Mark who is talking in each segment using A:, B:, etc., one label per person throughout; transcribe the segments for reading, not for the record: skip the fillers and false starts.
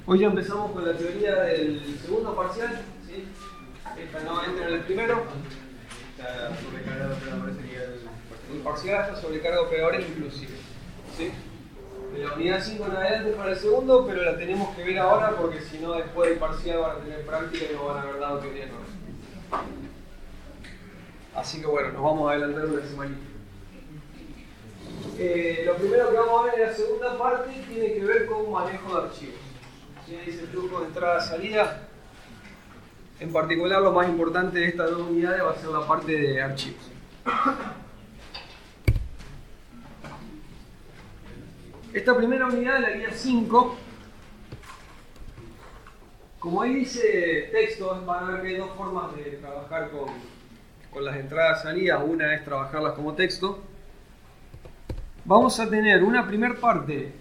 A: Hoy ya empezamos con la teoría del segundo parcial, ¿sí? Esta no entra en el primero.
B: Está sobrecarga de operadores sería
A: El parcial está sobrecarga de operadores inclusive, ¿sí? De la unidad 5 en adelante para el segundo, pero la tenemos que ver ahora porque si no después del parcial van a tener práctica y no van a haber dado teoría nueva. Así que bueno, nos vamos a adelantar una semanita. Lo primero que vamos a ver en la segunda parte tiene que ver con manejo de archivos. ¿Sí? Dice flujo de entrada-salida. En particular, lo más importante de estas dos unidades va a ser la parte de archivos. Esta primera unidad, la guía 5, como ahí dice texto, van a ver que hay dos formas de trabajar con las entradas-salidas. Una es trabajarlas como texto. Vamos a tener una primera parte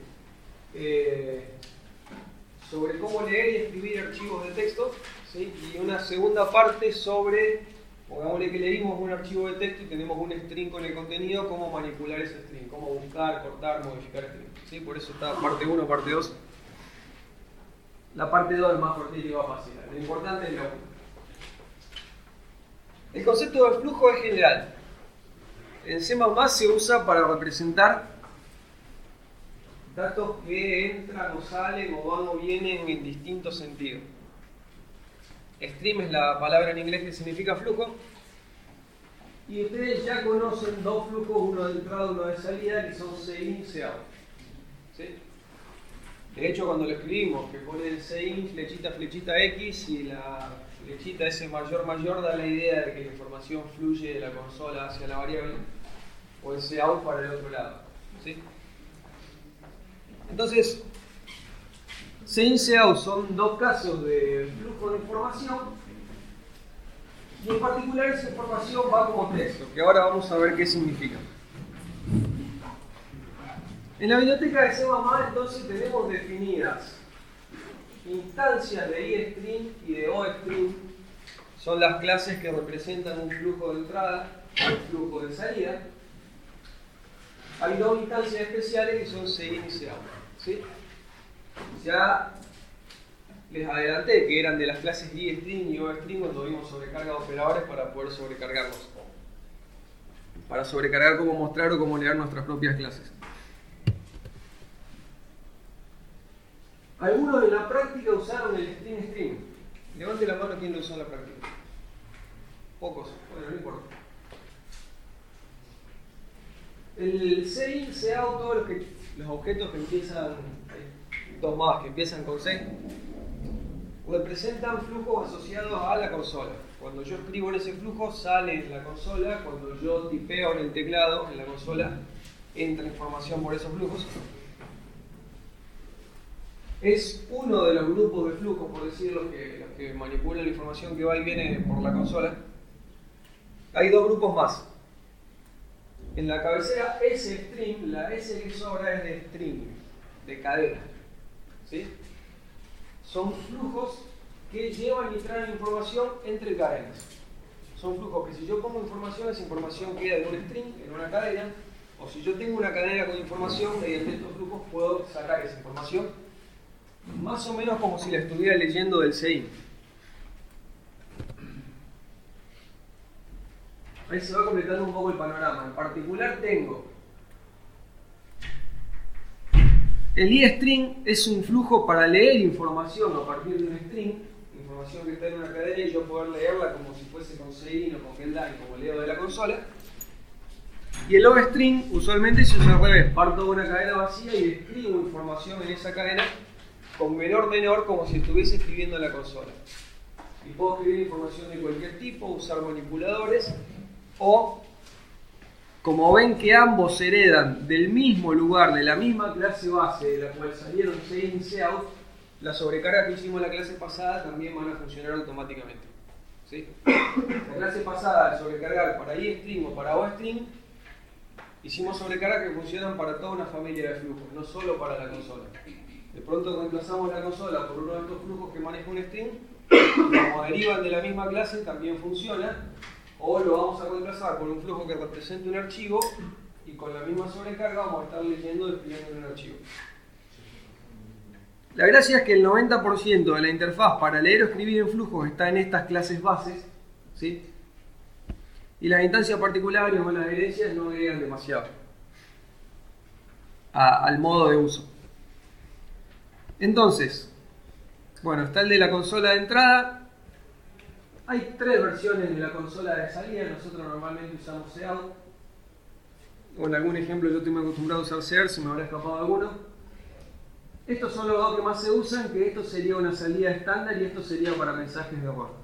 A: sobre cómo leer y escribir archivos de texto, ¿sí? Y una segunda parte sobre, pongámosle que leímos un archivo de texto y tenemos un string con el contenido, cómo manipular ese string, cómo buscar, cortar, modificar string, ¿sí? Por eso está parte 1, parte 2. La parte 2 es más cortita y más fácil. Lo importante es lo 1. El concepto de flujo es general. En C++ se usa para representar datos que entran o salen o van o vienen en distintos sentidos. Stream es la palabra en inglés que significa flujo. Y ustedes ya conocen dos flujos, uno de entrada y uno de salida, que son CIN y COUT. ¿Sí? De hecho, cuando lo escribimos, que pone el CIN, flechita, flechita X, y la flechita S mayor, mayor, da la idea de que la información fluye de la consola hacia la variable, o el COUT para el otro lado. ¿Sí? Entonces, CIN y COUT son dos casos de flujo de información, y en particular esa información va como texto, que ahora vamos a ver qué significa. En la biblioteca de C++ entonces tenemos definidas instancias de iString y de OString. Son las clases que representan un flujo de entrada y un flujo de salida. Hay dos instancias especiales que son CIN y COUT, ¿sí? Ya les adelanté que eran de las clases iString y OString cuando vimos sobrecarga de operadores para poder sobrecargarlos. Para sobrecargar cómo mostrar o cómo leer nuestras propias clases. Algunos en la práctica usaron el string. Levante la mano quien lo usó en la práctica. Pocos, bueno, no importa. El CIN, COUT, todos los objetos que empiezan, hay dos más que empiezan con C, representan flujos asociados a la consola. Cuando yo escribo en ese flujo sale en la consola, cuando yo tipeo en el teclado, en la consola, entra información por esos flujos. Es uno de los grupos de flujos, por decirlo, los que manipulan la información que va y viene por la consola. Hay dos grupos más. En la cabecera S-string, la S que sobra es de string, de cadena. ¿Sí? Son flujos que llevan y traen información entre cadenas. Son flujos que si yo pongo información, esa información queda en un string, en una cadena, o si yo tengo una cadena con información, mediante estos flujos puedo sacar esa información. Más o menos como si la estuviera leyendo del CIN. Ahí se va completando un poco el panorama. En particular tengo el iString, es un flujo para leer información a partir de un string, información que está en una cadena y yo poder leerla como si fuese con CIN o con getLine, como leo de la consola. Y el OString usualmente se usa al revés, parto de una cadena vacía y escribo información en esa cadena con menor como si estuviese escribiendo en la consola. Y puedo escribir información de cualquier tipo, usar manipuladores, o, como ven que ambos heredan del mismo lugar, de la misma clase base de la cual salieron CIN y COUT, la sobrecarga que hicimos en la clase pasada también van a funcionar automáticamente. ¿Sí? La clase pasada, al sobrecargar para iString o para OString, hicimos sobrecargas que funcionan para toda una familia de flujos, no solo para la consola. De pronto reemplazamos la consola por uno de estos flujos que maneja un string, como derivan de la misma clase también funciona, o lo vamos a reemplazar por un flujo que represente un archivo y con la misma sobrecarga vamos a estar leyendo y escribiendo en un archivo. La gracia es que el 90% de la interfaz para leer o escribir en flujos está en estas clases bases, ¿sí? Y las instancias particulares o las herencias no agregan demasiado al modo de uso. Entonces, bueno, está el de la consola de entrada. Hay 3 versiones de la consola de salida. Nosotros normalmente usamos Seout. O en algún ejemplo yo estoy muy acostumbrado a usar Sear, si me habrá escapado alguno. Estos son los dos que más se usan, que esto sería una salida estándar y esto sería para mensajes de error.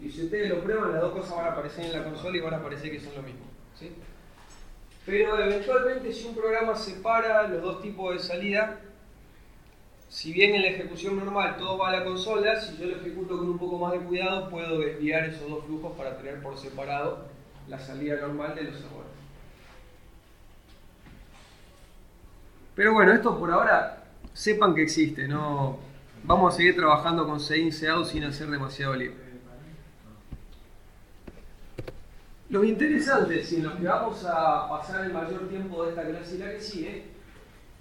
A: Y si ustedes lo prueban, las dos cosas van a aparecer en la consola y van a parecer que son lo mismo, ¿sí? Pero eventualmente si un programa separa los dos tipos de salida, si bien en la ejecución normal todo va a la consola, si yo lo ejecuto con un poco más de cuidado, puedo desviar esos dos flujos para tener por separado la salida normal de los errores. Pero bueno, esto por ahora sepan que existe, no vamos a seguir trabajando con Sein Seout sin hacer demasiado lío. Los interesantes y en los que vamos a pasar el mayor tiempo de esta clase y la que sigue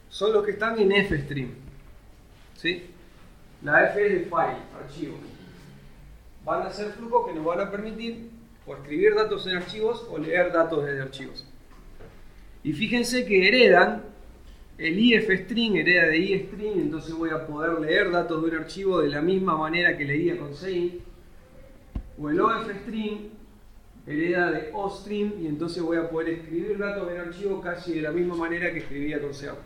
A: son los que están en FStream, ¿sí? La F es de file, archivo. Van a ser flujos que nos van a permitir o escribir datos en archivos o leer datos desde archivos. Y fíjense que heredan el ifstring, hereda de iString, entonces voy a poder leer datos de un archivo de la misma manera que leía con Sein. O el ofstring hereda de ostring y entonces voy a poder escribir datos en archivo casi de la misma manera que escribía con Seout.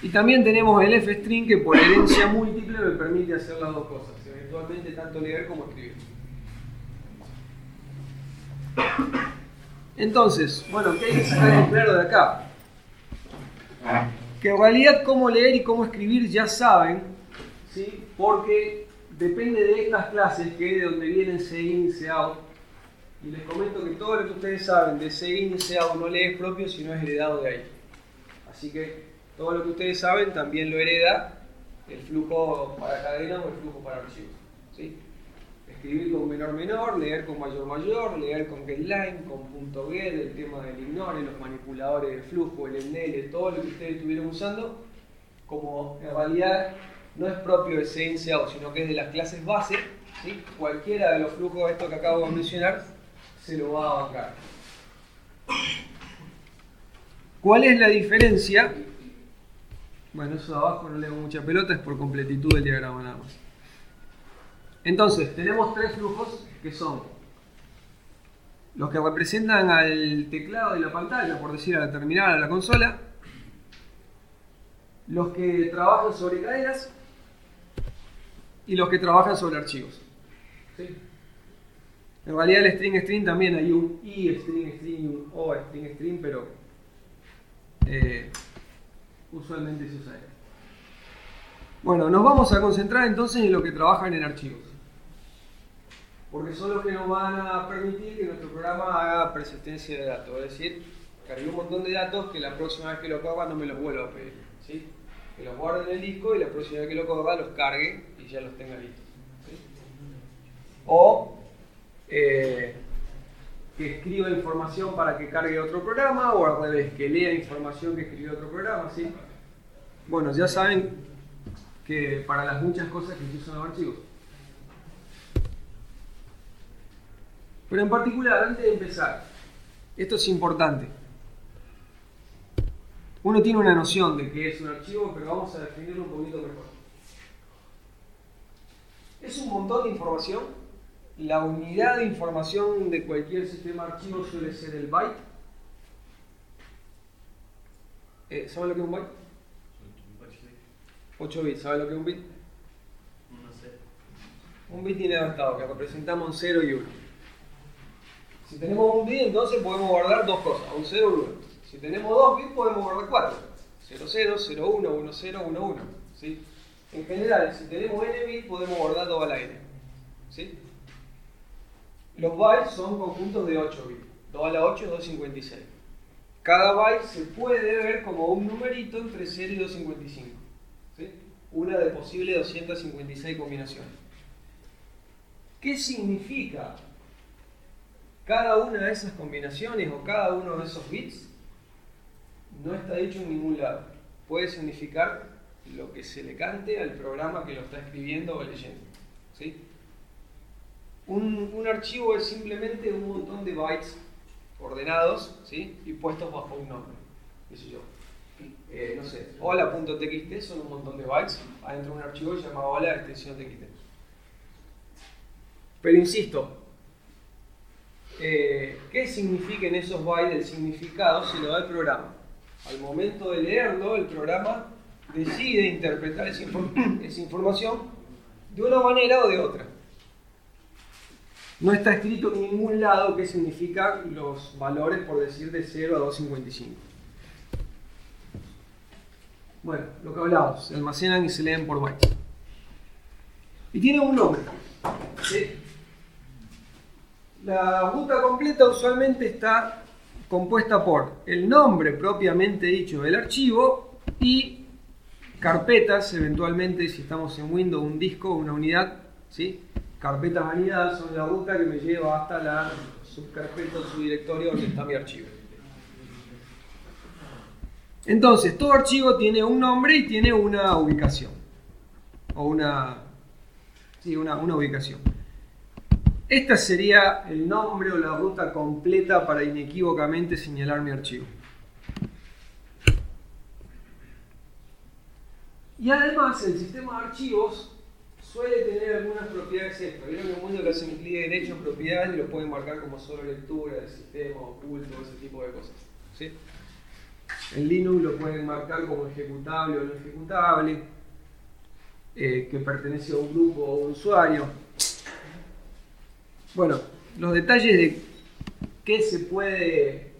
A: Y también tenemos el fstring que por herencia múltiple me permite hacer las dos cosas, eventualmente tanto leer como escribir. Entonces, bueno, ¿qué hay que sacar en claro de acá? Que en realidad cómo leer y cómo escribir ya saben, ¿sí? Porque depende de estas clases, que es de donde vienen Sein y Seout. Y les comento que todo lo que ustedes saben de Sein y Seout no les es propio, sino es heredado de ahí. Así que todo lo que ustedes saben también lo hereda el flujo para cadena o el flujo para archivos, ¿sí? Escribir con menor, leer con mayor, leer con getLine, con .get, el tema del ignore, los manipuladores de flujo, el enel, todo lo que ustedes estuvieron usando, como en realidad no es propio de Sein Seout, sino que es de las clases base, ¿sí? Cualquiera de los flujos de estos que acabo de mencionar se lo va a bancar. ¿Cuál es la diferencia? Bueno, eso de abajo no le hago mucha pelota, es por completitud del diagrama nada más. Entonces, tenemos 3 flujos que son los que representan al teclado de la pantalla, por decir a la terminal, a la consola, los que trabajan sobre cadenas y los que trabajan sobre archivos, ¿sí? En realidad el string también hay un i-string y un o-string, pero usualmente se usa esto. Bueno, nos vamos a concentrar entonces en los que trabajan en archivos, porque son los que nos van a permitir que nuestro programa haga persistencia de datos, es decir, cargue un montón de datos que la próxima vez que lo corra no me los vuelva a pedir, ¿sí? Que los guarde en el disco y la próxima vez que lo corra los cargue y ya los tenga listos, ¿sí? O que escriba información para que cargue otro programa, o al revés, que lea información que escribió otro programa, ¿sí? Bueno, ya saben que para las muchas cosas que se usan los archivos. Pero en particular, antes de empezar, esto es importante. Uno tiene una noción de qué es un archivo, pero vamos a definirlo un poquito mejor. Es un montón de información. La unidad de información de cualquier sistema de archivos suele ser el byte. ¿Saben lo que es un byte? 8 bits. ¿Saben lo que es un bit?
B: No sé.
A: Un bit inadaptado, que representamos un 0 y 1. Si tenemos un bit, entonces podemos guardar dos cosas, un 0 y un 1. Si tenemos 2 bits, podemos guardar 4. 0, 0, 0, 1, 1, 0, 1, 1. ¿Sí? En general, si tenemos n bits, podemos guardar 2 a la n. ¿Sí? Los bytes son conjuntos de 8 bits. 2 a la 8 es 256. Cada byte se puede ver como un numerito entre 0 y 255. ¿Sí? Una de posible 256 combinaciones. ¿Qué significa cada una de esas combinaciones o cada uno de esos bits? No está dicho en ningún lado. Puede significar lo que se le cante al programa que lo está escribiendo o leyendo. ¿Sí? Un archivo es simplemente un montón de bytes ordenados, ¿sí? Y puestos bajo un nombre. ¿Qué sé yo? No sé, hola.txt son un montón de bytes adentro de un archivo llamado hola extensión txt. Pero insisto, ¿qué significan esos bytes? El significado se lo da el programa. Al momento de leerlo, el programa decide interpretar esa información de una manera o de otra. No está escrito en ningún lado qué significan los valores, por decir, de 0 a 255. Bueno, lo que hablábamos, se almacenan y se leen por bytes. Y tienen un nombre. ¿Sí? La ruta completa usualmente está compuesta por el nombre propiamente dicho del archivo y carpetas, eventualmente si estamos en Windows, un disco, una unidad, ¿sí? Carpetas anidadas son la ruta que me lleva hasta la subcarpeta o subdirectorio donde está mi archivo. Entonces, todo archivo tiene un nombre y tiene una ubicación. O una ubicación. Esta sería el nombre o la ruta completa para inequívocamente señalar mi archivo. Y además, el sistema de archivos suele tener algunas propiedades extra. Vieron que en Windows le hacen clic derecho, propiedades, y lo pueden marcar como solo lectura del sistema, oculto, ese tipo de cosas. ¿Sí? En Linux lo pueden marcar como ejecutable o no ejecutable, que pertenece a un grupo o un usuario. Bueno, los detalles de qué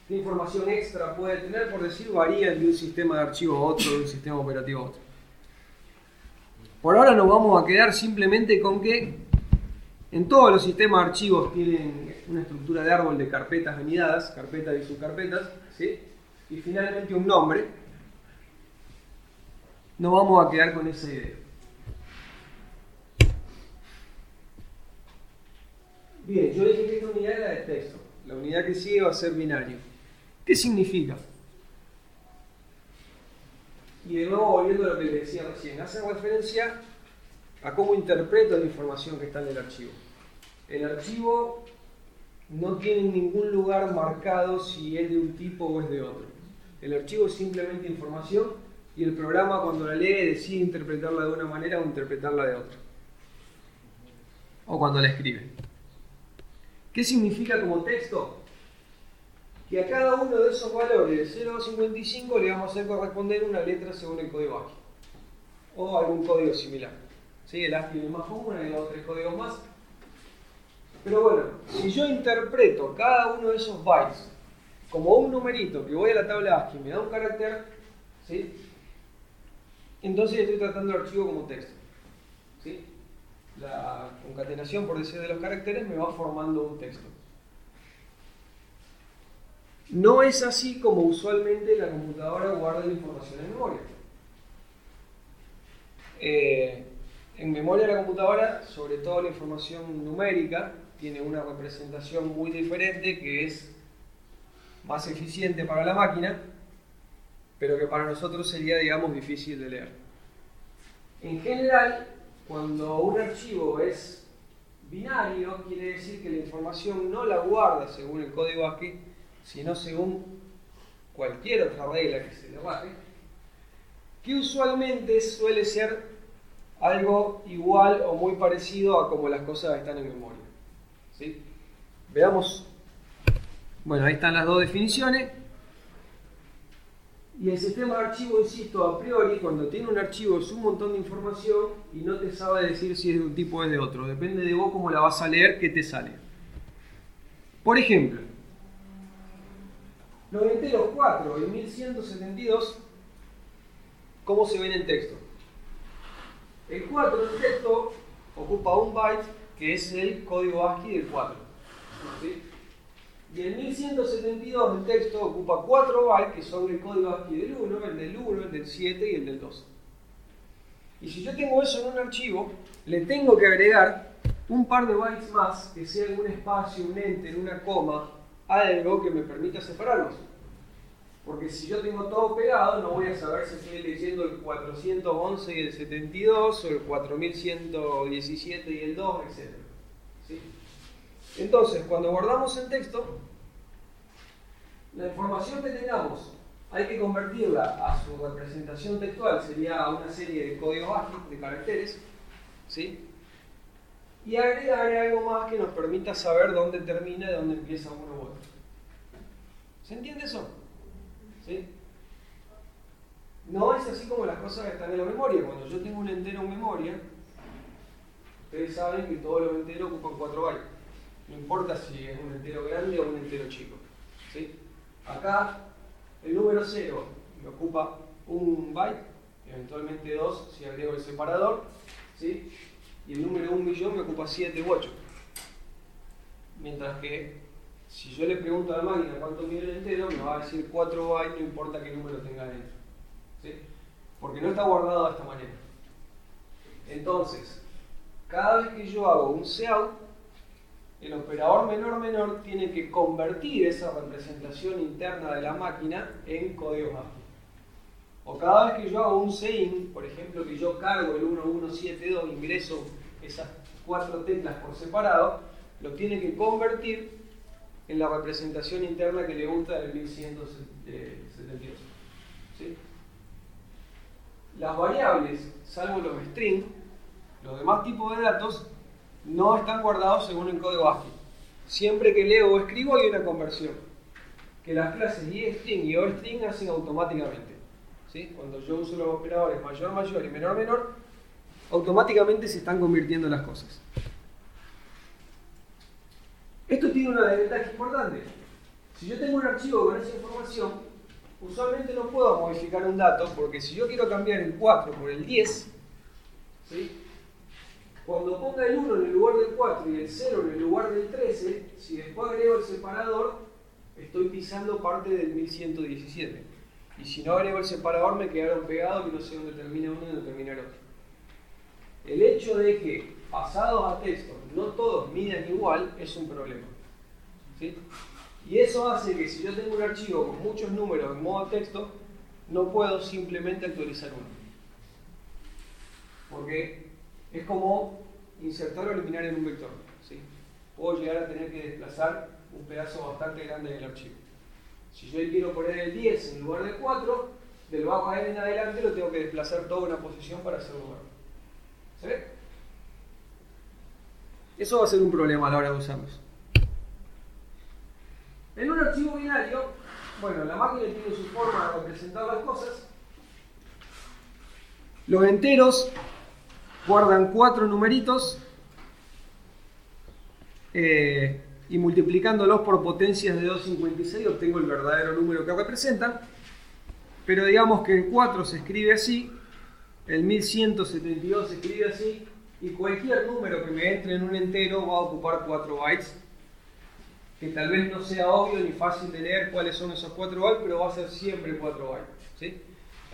A: información extra puede tener, por decir, varían de un sistema de archivo a otro, de un sistema operativo a otro. Por ahora nos vamos a quedar simplemente con que en todos los sistemas de archivos tienen una estructura de árbol de carpetas anidadas, carpetas y subcarpetas, ¿sí? Y finalmente un nombre. Nos vamos a quedar con esa idea. Bien, yo dije que esta unidad era de texto. La unidad que sigue va a ser binario. ¿Qué significa? Y de nuevo, volviendo a lo que les decía recién, hace referencia a cómo interpreto la información que está en el archivo. El archivo no tiene en ningún lugar marcado si es de un tipo o es de otro. El archivo es simplemente información y el programa, cuando la lee, decide interpretarla de una manera o interpretarla de otra. O cuando la escribe. ¿Qué significa como texto? Que a cada uno de esos valores de 0 a 55 le vamos a hacer corresponder una letra según el código ASCII. O algún código similar. ¿Sí? El ASCII es más común, hay 2 o 3 códigos más. Pero bueno, si yo interpreto cada uno de esos bytes como un numerito que voy a la tabla ASCII y me da un carácter, ¿sí? Entonces estoy tratando el archivo como texto. ¿Sí? La concatenación, por decir, de los caracteres me va formando un texto. No es así como usualmente la computadora guarda la información en memoria. En memoria de la computadora, sobre todo la información numérica, tiene una representación muy diferente que es más eficiente para la máquina, pero que para nosotros sería, digamos, difícil de leer. En general, cuando un archivo es binario, quiere decir que la información no la guarda según el código ASCII, sino según cualquier otra regla que se le baje, que usualmente suele ser algo igual o muy parecido a como las cosas están en memoria. ¿Sí? Veamos. Bueno, ahí están las dos definiciones. Y el sistema de archivo, insisto, a priori, cuando tiene un archivo es un montón de información y no te sabe decir si es de un tipo o es de otro. Depende de vos cómo la vas a leer, qué te sale. Por ejemplo, los enteros 4 y 1172, ¿cómo se ven en texto? El 4 en texto ocupa un byte, que es el código ASCII del 4. ¿Sí? Y el 1172 en texto ocupa 4 bytes, que son el código ASCII del 1, el del 1, el del 7 y el del 2. Y si yo tengo eso en un archivo, le tengo que agregar un par de bytes más, que sea un espacio, un enter, una coma, algo que me permita separarlos. Porque si yo tengo todo pegado, no voy a saber si estoy leyendo el 411 y el 72, o el 4117 y el 2, etc. ¿Sí? Entonces, cuando guardamos en texto, la información que tengamos hay que convertirla a su representación textual, sería una serie de códigos ASCII, de caracteres, ¿sí? Y agregar algo más que nos permita saber dónde termina y dónde empieza uno u otro. ¿Se entiende eso? ¿Sí? No es así como las cosas que están en la memoria. Cuando yo tengo un entero en memoria, ustedes saben que todos los enteros ocupan 4 bytes. No importa si es un entero grande o un entero chico. ¿Sí? Acá el número 0 me ocupa 1 byte, eventualmente 2 si agrego el separador, ¿sí? Y el número 1.000.000 me ocupa 7 u 8. Mientras que si yo le pregunto a la máquina cuánto mide el entero, me va a decir 4 bytes, no importa qué número tenga dentro. ¿Sí? Porque no está guardado de esta manera. Entonces, cada vez que yo hago un COUT, el operador menor tiene que convertir esa representación interna de la máquina en códigos ASCII. O cada vez que yo hago un CIN, por ejemplo, que yo cargo el 1172, ingreso esas 4 teclas por separado, lo tiene que convertir en la representación interna que le gusta del 1172. ¿Sí? Las variables, salvo los string, los demás tipos de datos, no están guardados según el código ASCII. Siempre que leo o escribo hay una conversión, que las clases iString y OString hacen automáticamente. ¿Sí? Cuando yo uso los operadores mayor y menor, automáticamente se están convirtiendo las cosas. Esto tiene una desventaja importante. Si yo tengo un archivo con esa información, usualmente no puedo modificar un dato, porque si yo quiero cambiar el 4 por el 10, ¿sí? Cuando ponga el 1 en el lugar del 4 y el 0 en el lugar del 13, si después agrego el separador, estoy pisando parte del 1117. Y si no agrego el separador, me quedaron pegados y no sé dónde termina uno y dónde termina el otro. El hecho de que, pasados a texto, no todos midan igual, es un problema. ¿Sí? Y eso hace que si yo tengo un archivo con muchos números en modo texto, no puedo simplemente actualizar uno. Porque es como insertar o eliminar en un vector. ¿Sí? Puedo llegar a tener que desplazar un pedazo bastante grande del archivo. Si yo quiero poner el 10 en lugar del 4, del bajo a n en adelante lo tengo que desplazar toda una posición para hacer lugar. ¿Se ve? Eso va a ser un problema a la hora de usarlos. En un archivo binario, bueno, la máquina tiene su forma de representar las cosas. Los enteros guardan 4 numeritos y multiplicándolos por potencias de 256 obtengo el verdadero número que representan. Pero digamos que el 4 se escribe así, el 1172 se escribe así, y cualquier número que me entre en un entero va a ocupar 4 bytes, que tal vez no sea obvio ni fácil de leer cuáles son esos 4 bytes, pero va a ser siempre 4 bytes. ¿Sí?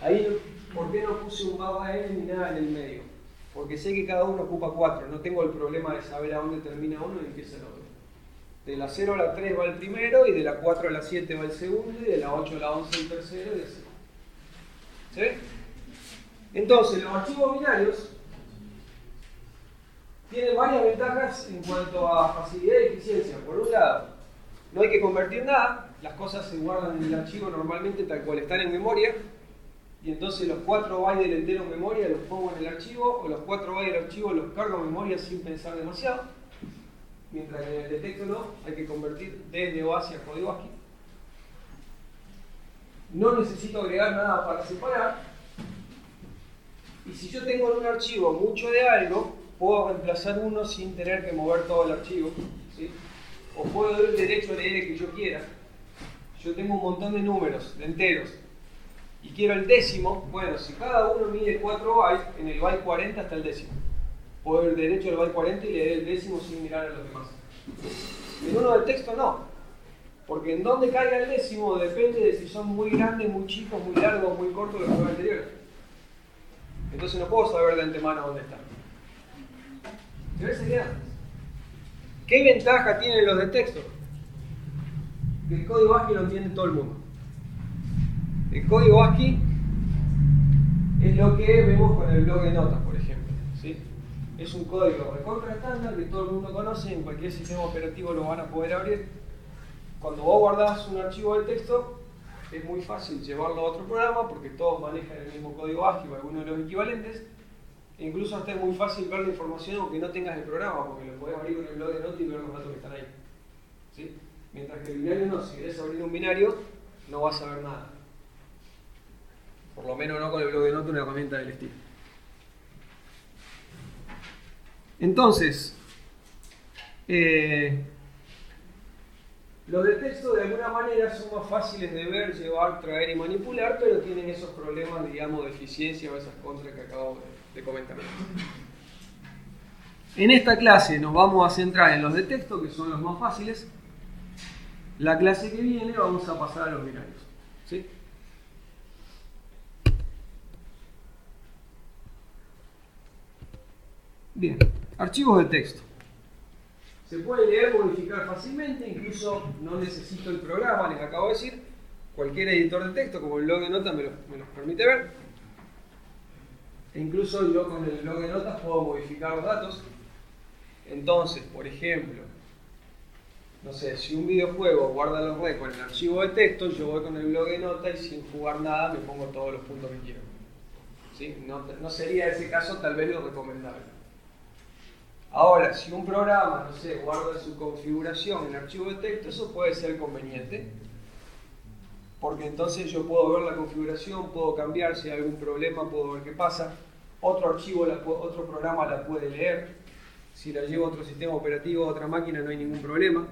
A: Ahí, ¿por qué no puse un barra n ni nada en el medio? Porque sé que cada uno ocupa 4, no tengo el problema de saber a dónde termina uno y empieza el otro. De la 0 a la 3 va el primero, y de la 4 a la 7 va el segundo, y de la 8 a la 11 el tercero, y así. ¿Se ve? Entonces, los archivos binarios tienen varias ventajas en cuanto a facilidad y eficiencia. Por un lado, no hay que convertir nada, las cosas se guardan en el archivo normalmente tal cual están en memoria, y entonces los 4 bytes del entero en memoria los pongo en el archivo, o los 4 bytes del archivo los cargo en memoria sin pensar demasiado, mientras que en el de texto no, hay que convertir desde o hacia código ASCII. No necesito agregar nada para separar, y si yo tengo en un archivo mucho de algo, puedo reemplazar uno sin tener que mover todo el archivo, ¿sí? O puedo ir derecho a leer el que yo quiera. Yo tengo un montón de números, de enteros, y quiero el décimo. Bueno, si cada uno mide 4 bytes, en el byte 40 está el décimo. Puedo ir derecho al byte 40 y leer el décimo sin mirar a los demás. En uno del texto no, porque en dónde caiga el décimo depende de si son muy grandes, muy chicos, muy largos, muy cortos los que van anteriores. Entonces no puedo saber de antemano dónde están. ¿Se ve esa idea? ¿Qué ventaja tienen los de texto? Que el código ASCII lo entiende todo el mundo. El código ASCII es lo que vemos con el bloc de notas, por ejemplo, ¿sí? Es un código recontra estándar que todo el mundo conoce, en cualquier sistema operativo lo van a poder abrir. Cuando vos guardás un archivo de texto, es muy fácil llevarlo a otro programa porque todos manejan el mismo código ASCII o alguno de los equivalentes. E incluso hasta es muy fácil ver la información aunque no tengas el programa, porque lo podés abrir con el bloc de notas y ver los datos que están ahí, ¿sí? Mientras que el binario no, si querés abrir un binario, no vas a ver nada. Por lo menos no con el bloc de notas, una herramienta del estilo. Entonces, los de texto de alguna manera son más fáciles de ver, llevar, traer y manipular, pero tienen esos problemas, digamos, de eficiencia o esas contras que acabo de comentar. En esta clase nos vamos a centrar en los de texto, que son los más fáciles. La clase que viene vamos a pasar a los binarios, ¿sí? Bien, archivos de texto. Se puede leer, modificar fácilmente, incluso no necesito el programa, les acabo de decir. Cualquier editor de texto, como el bloc de notas, me los permite ver. E incluso yo con el bloc de notas puedo modificar los datos. Entonces, por ejemplo, no sé, si un videojuego guarda los récords en el archivo de texto, yo voy con el bloc de notas y sin jugar nada me pongo todos los puntos que quiero, ¿sí? No sería ese caso tal vez lo recomendable. Ahora, si un programa, no sé, guarda su configuración en el archivo de texto, eso puede ser conveniente, porque entonces yo puedo ver la configuración, puedo cambiar si hay algún problema, puedo ver qué pasa. Otro programa la puede leer. Si la llevo a otro sistema operativo, a otra máquina, no hay ningún problema.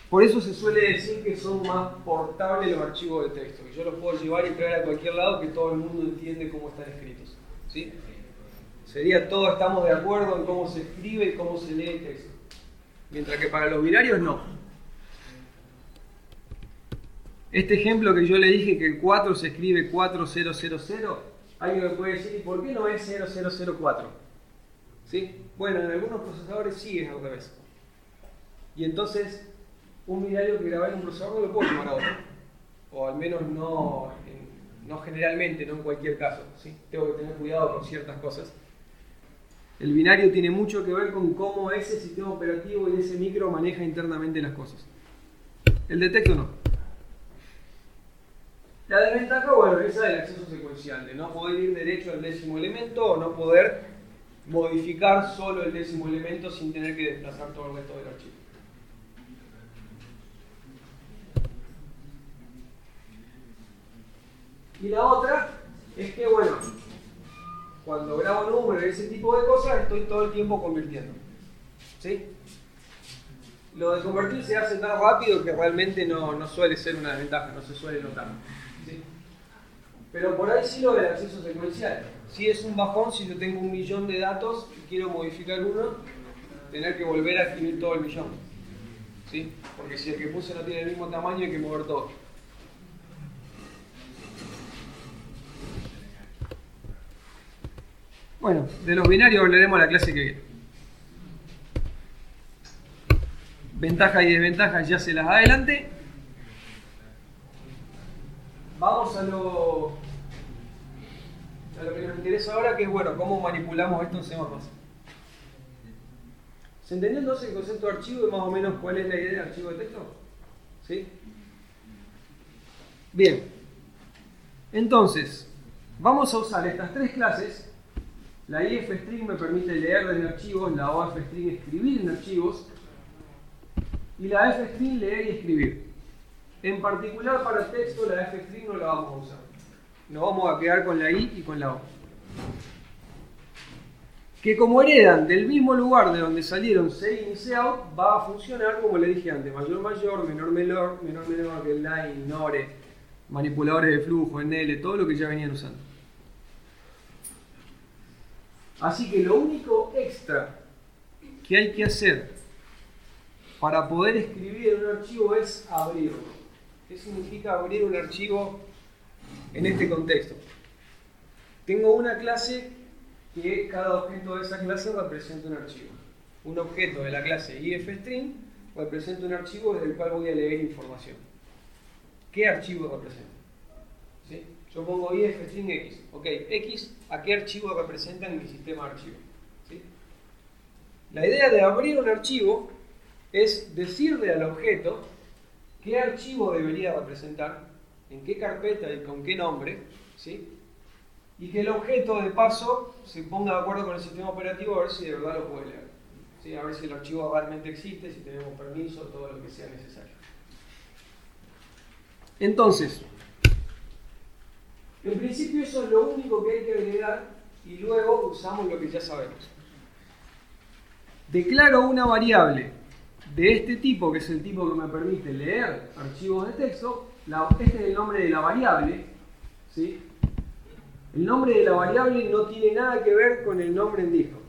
A: Por eso se suele decir que son más portables los archivos de texto, que yo los puedo llevar y traer a cualquier lado, que todo el mundo entiende cómo están escritos, ¿sí? Sería todos estamos de acuerdo en cómo se escribe y cómo se lee el texto. Mientras que para los binarios no. Este ejemplo que yo le dije que el 4 se escribe 4000, alguien me puede decir, ¿y por qué no es 0004? ¿Sí? Bueno, en algunos procesadores sí es al revés. Y entonces, un binario que grabé en un procesador no lo puedo llamar a otro. O al menos no generalmente, no en cualquier caso, ¿sí? Tengo que tener cuidado con ciertas cosas. El binario tiene mucho que ver con cómo ese sistema operativo y ese micro maneja internamente las cosas. El de texto no. La desventaja, bueno, esa del acceso secuencial, de no poder ir derecho al décimo elemento o no poder modificar solo el décimo elemento sin tener que desplazar todo el resto del archivo. Y la otra es que, bueno, cuando grabo números y ese tipo de cosas, estoy todo el tiempo convirtiendo, ¿sí? Lo de convertir se hace tan rápido que realmente no suele ser una desventaja, no se suele notar, ¿sí? Pero por ahí sí lo del acceso secuencial. Sí es un bajón si yo tengo 1.000.000 de datos y quiero modificar uno, tener que volver a escribir todo el millón, ¿sí? Porque si el que puse no tiene el mismo tamaño, hay que mover todo. Bueno, de los binarios hablaremos en la clase que viene. Ventajas y desventajas ya se las adelanté. Vamos a lo que nos interesa ahora, que es, bueno, cómo manipulamos esto en C++. ¿Se entendió entonces el concepto de archivo y más o menos cuál es la idea del archivo de texto? ¿Sí? Bien. Entonces, vamos a usar estas tres clases. La ifstring me permite leer desde archivos, la ofstring escribir en archivos y la fstring leer y escribir. En particular para texto la fstring no la vamos a usar. Nos vamos a quedar con la i y con la o. Que como heredan del mismo lugar de donde salieron CIN y COUT, va a funcionar como le dije antes, mayor, menor, menor, que line, nore, manipuladores de flujo, NL, todo lo que ya venían usando. Así que lo único extra que hay que hacer para poder escribir en un archivo es abrirlo. ¿Qué significa abrir un archivo en este contexto? Tengo una clase que cada objeto de esa clase representa un archivo. Un objeto de la clase ifstring representa un archivo desde el cual voy a leer información. qué archivo representa. ¿Sí? Yo pongo ifstring x. Ok, x, ¿a qué archivo representa en mi sistema de archivos? ¿Sí? La idea de abrir un archivo es decirle al objeto qué archivo debería representar, en qué carpeta y con qué nombre, ¿sí? Y que el objeto de paso se ponga de acuerdo con el sistema operativo a ver si de verdad lo puede leer, ¿sí? A ver si el archivo realmente existe, si tenemos permiso, todo lo que sea necesario. Entonces, en principio eso es lo único que hay que agregar y luego usamos lo que ya sabemos. Declaro una variable de este tipo, que es el tipo que me permite leer archivos de texto. Este es el nombre de la variable, ¿sí? El nombre de la variable no tiene nada que ver con el nombre en disco,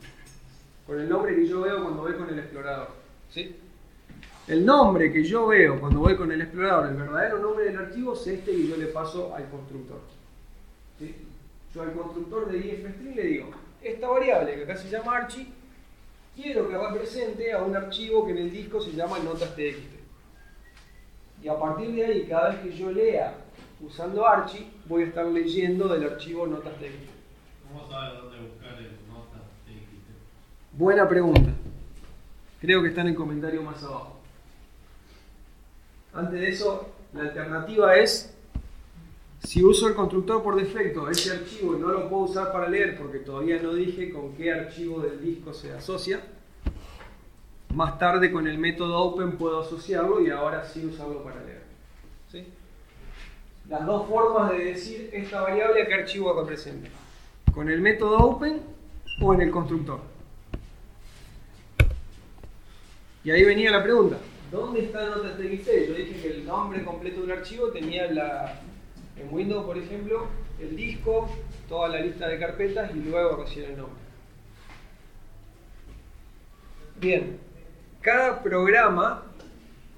A: con el nombre que yo veo cuando voy con el explorador, ¿sí? El nombre que yo veo cuando voy con el explorador, el verdadero nombre del archivo, es este que yo le paso al constructor, ¿sí? Yo al constructor de ifstring le digo, esta variable que acá se llama archi, quiero que represente a un archivo que en el disco se llama notas.txt. Y a partir de ahí, cada vez que yo lea usando archi, voy a estar leyendo del archivo notas.txt.
B: ¿Cómo sabes dónde buscar el notas.txt?
A: Buena pregunta. Creo que está en el comentario más abajo. Antes de eso, la alternativa es, si uso el constructor por defecto, ese archivo no lo puedo usar para leer porque todavía no dije con qué archivo del disco se asocia. Más tarde con el método open puedo asociarlo y ahora sí usarlo para leer, ¿sí? Las dos formas de decir esta variable a qué archivo representa. Con el método open o en el constructor. Y ahí venía la pregunta. ¿Dónde está notas.txt? Yo dije que el nombre completo de un archivo tenía en Windows, por ejemplo, el disco, toda la lista de carpetas y luego recién el nombre. Bien, cada programa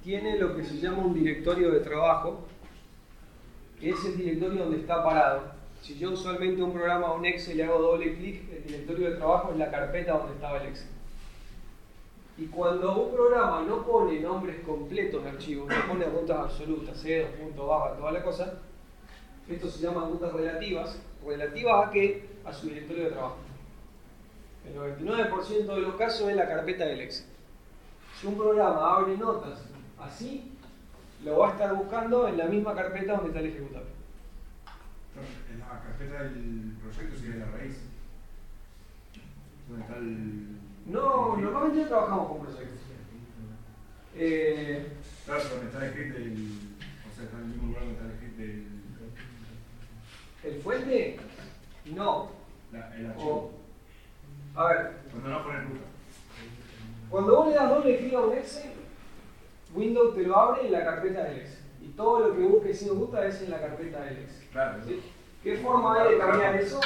A: tiene lo que se llama un directorio de trabajo, que es el directorio donde está parado. Si yo usualmente un programa o un Excel le hago doble clic, el directorio de trabajo es la carpeta donde estaba el Excel. Y cuando un programa no pone nombres completos de archivos, no pone rutas absolutas, C2, punto, barra, toda la cosa, esto se llama rutas relativas. ¿Relativas a qué? A su directorio de trabajo. El 99% de los casos es la carpeta del Excel. Si un programa abre notas así, lo va a estar buscando en la misma carpeta donde está el ejecutable.
C: En la carpeta del proyecto sigue la raíz. ¿Dónde está el...?
A: No, normalmente no trabajamos con proyectos.
C: Claro, donde está el script del... O sea, está en el mismo lugar donde está el script del...
A: ¿El fuente? No.
C: El archivo.
A: A ver.
C: Cuando no pone ruta.
A: Cuando vos le das doble clic a un Excel, Windows te lo abre en la carpeta del Excel. Y todo lo que busques sin ruta es en la carpeta del Excel.
C: Claro.
A: ¿Sí? ¿Qué forma hay de cambiar eso?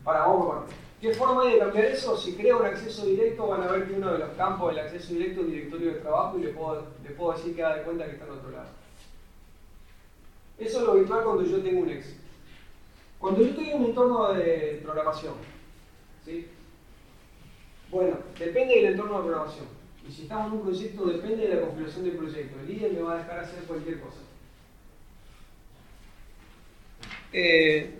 A: Vamos por parte. ¿Qué forma hay de cambiar eso? Si creo un acceso directo, van a ver que uno de los campos del acceso directo es directorio de trabajo y le puedo decir que haga de cuenta que está en otro lado. Eso es lo habitual cuando yo tengo un Excel. Cuando yo estoy en un entorno de programación, ¿sí? Bueno, depende del entorno de programación. Y si estamos en un proyecto, depende de la configuración del proyecto. El líder me va a dejar hacer cualquier cosa.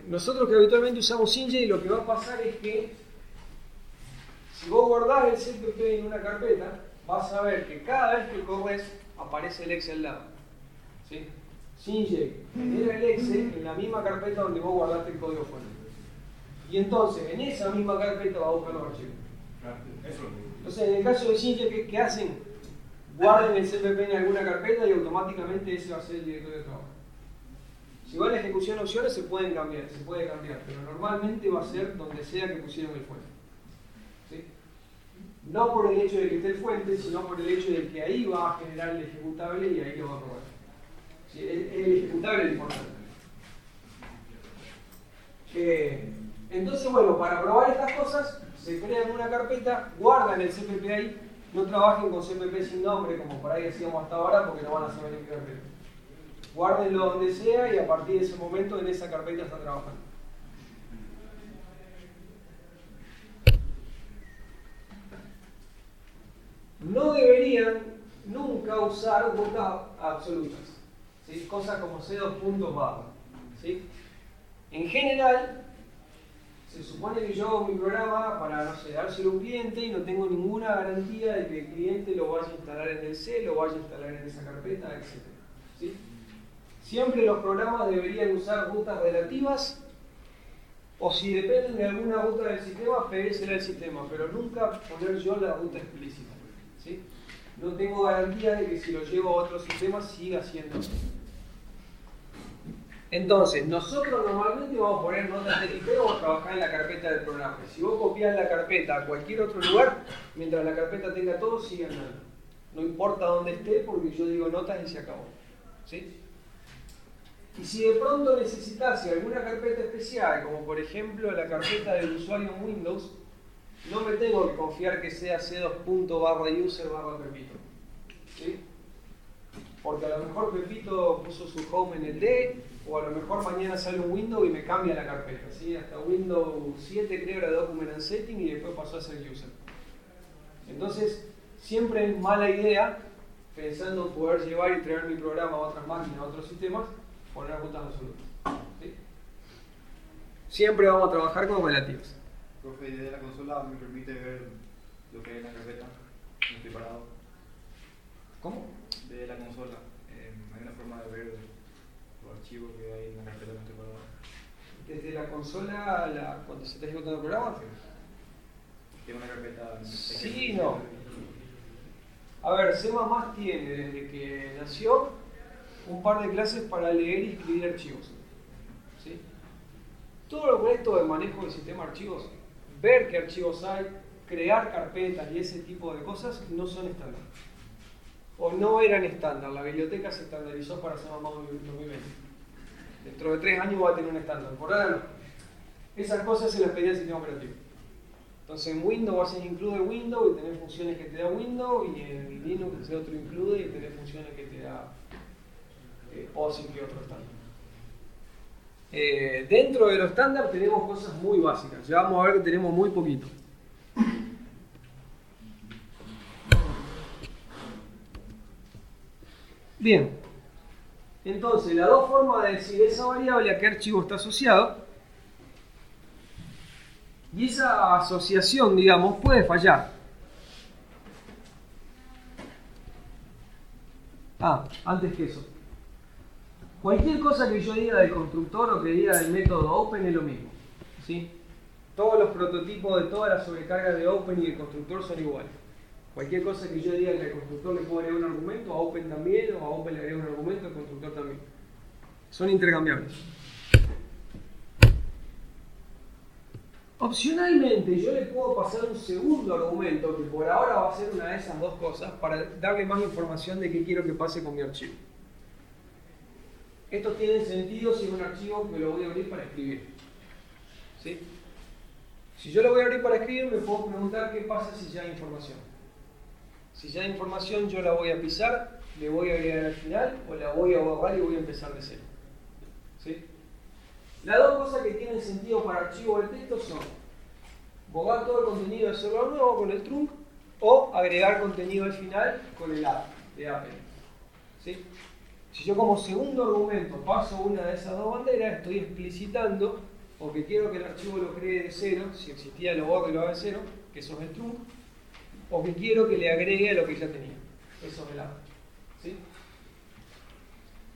A: Nosotros que habitualmente usamos Sinjay, lo que va a pasar es que si vos guardás el CPP en una carpeta, vas a ver que cada vez que corres aparece el Excel al lado, ¿sí? Sinjay genera el Excel en la misma carpeta donde vos guardaste el código fuente. Y entonces en esa misma carpeta va a buscar los archivos. Entonces en el caso de Sinjay, ¿qué hacen? Guarden el CPP en alguna carpeta y automáticamente ese va a ser el directorio de trabajo. Si va a la ejecución de opciones se puede cambiar, pero normalmente va a ser donde sea que pusieron el fuente, ¿sí? No por el hecho de que esté el fuente, sino por el hecho de que ahí va a generar el ejecutable y ahí lo va a probar. ¿Sí? El ejecutable es importante. Entonces, bueno, para probar estas cosas, se crean una carpeta, guardan el CPP ahí, no trabajen con CPP sin nombre, como por ahí hacíamos hasta ahora, porque no van a saber en qué carpeta. Guárdenlo donde sea y a partir de ese momento en esa carpeta está trabajando. No deberían nunca usar rutas absolutas, ¿sí? Cosas como C2.barra, ¿sí? En general, se supone que yo hago mi programa para, no sé, dárselo a un cliente y no tengo ninguna garantía de que el cliente lo vaya a instalar en el C, lo vaya a instalar en esa carpeta, etc. ¿Sí? Siempre los programas deberían usar rutas relativas, o si dependen de alguna ruta del sistema, pedírsela al sistema, pero nunca poner yo la ruta explícita, ¿sí? No tengo garantía de que si lo llevo a otro sistema siga siendo así. Entonces, nosotros normalmente vamos a poner notas de IP o trabajar en la carpeta del programa. Si vos copias la carpeta a cualquier otro lugar, mientras la carpeta tenga todo, sigue andando. No importa dónde esté, porque yo digo notas y se acabó, ¿sí? Y si de pronto necesitase alguna carpeta especial, como por ejemplo la carpeta del usuario en Windows, no me tengo que confiar que sea c2.user/Pepito, ¿sí? Porque a lo mejor Pepito puso su home en el D, o a lo mejor mañana sale un Windows y me cambia la carpeta, ¿sí? Hasta Windows 7 creo era Document and Setting y después pasó a ser User. Entonces, siempre es mala idea, pensando en poder llevar y traer mi programa a otras máquinas, a otros sistemas, poner rutas absolutas, ¿sí? Siempre vamos a trabajar con relativos.
D: Profe, desde la consola me permite ver lo que hay en la carpeta, no estoy parado.
A: ¿Cómo?
D: Desde la consola, hay una forma de ver los archivos que hay en la carpeta, no estoy parado.
A: Desde la consola, cuando se está ejecutando el programa.
D: Tiene una carpeta.
A: Sí, no. A ver, C++ tiene desde que nació un par de clases para leer y escribir archivos, ¿sí? Todo lo resto de manejo del sistema de archivos, ver qué archivos hay, crear carpetas y ese tipo de cosas no son estándar. O no eran estándar. La biblioteca se estandarizó para C++ 2020. Dentro de 3 años va a tener un estándar. Por ahora no. Esas cosas se las pedía el sistema operativo. Entonces en Windows vas a include Windows y tener funciones que te da Windows, y en Linux hacer otro include y tener funciones que te da POSIX y otro estándar. Dentro de lo estándar tenemos cosas muy básicas. Ya vamos a ver que tenemos muy poquito. Bien. Entonces, las dos formas de decir esa variable a qué archivo está asociado. Y esa asociación, digamos, puede fallar. Antes que eso. Cualquier cosa que yo diga del constructor o que diga del método Open es lo mismo, ¿sí? Todos los prototipos de todas las sobrecargas de Open y de constructor son iguales. Cualquier cosa que yo diga que al constructor le puedo agregar un argumento, a Open también, o a Open le agrego un argumento, al constructor también. Son intercambiables. Opcionalmente, yo le puedo pasar un segundo argumento, que por ahora va a ser una de esas dos cosas, para darle más información de qué quiero que pase con mi archivo. Esto tiene sentido si es un archivo que lo voy a abrir para escribir, ¿sí? Si yo lo voy a abrir para escribir, me puedo preguntar qué pasa si ya hay información. Si ya hay información, yo la voy a pisar, le voy a agregar al final, o la voy a borrar y voy a empezar de cero, ¿sí? Las dos cosas que tienen sentido para archivos de texto son borrar todo el contenido de servidor nuevo con el trunc, o agregar contenido al final con el app de append, ¿sí? Si yo como segundo argumento paso una de esas dos banderas, estoy explicitando o que quiero que el archivo lo cree de cero, si existía lo borro y lo haga de cero, que eso es el trunc, o que quiero que le agregue a lo que ya tenía, eso es el app, ¿sí?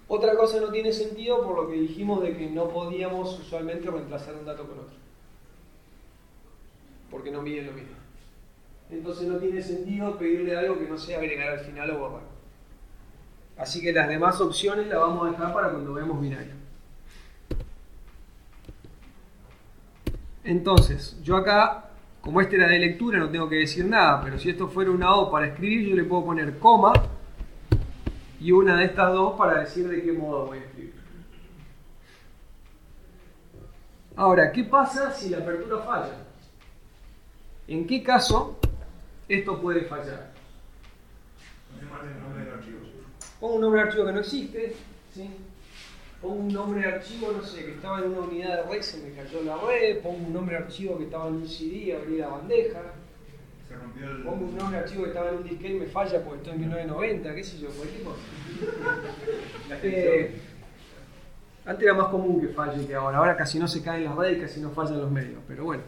A: Otra cosa no tiene sentido por lo que dijimos de que no podíamos usualmente reemplazar un dato con otro, porque no miden lo mismo. Entonces no tiene sentido pedirle algo que no sea agregar al final o borrar. Así que las demás opciones las vamos a dejar para cuando veamos binario. Entonces, yo acá, como este era de lectura, no tengo que decir nada, pero si esto fuera una O para escribir, yo le puedo poner coma y una de estas dos para decir de qué modo voy a escribir. Ahora, ¿qué pasa si la apertura falla? ¿En qué caso esto puede fallar? Pongo un nombre de archivo que no existe, ¿sí? Pongo un nombre de archivo, no sé, que estaba en una unidad de red, se me cayó la red. Pongo un nombre de archivo que estaba en un CD, abrí la bandeja.
C: Se rompió el.
A: Pongo un nombre de archivo que estaba en un disquete y me falla porque estoy en 1990, qué sé yo, cualquier cosa. Antes era más común que falle que ahora casi no se caen las redes y casi no fallan los medios, pero bueno.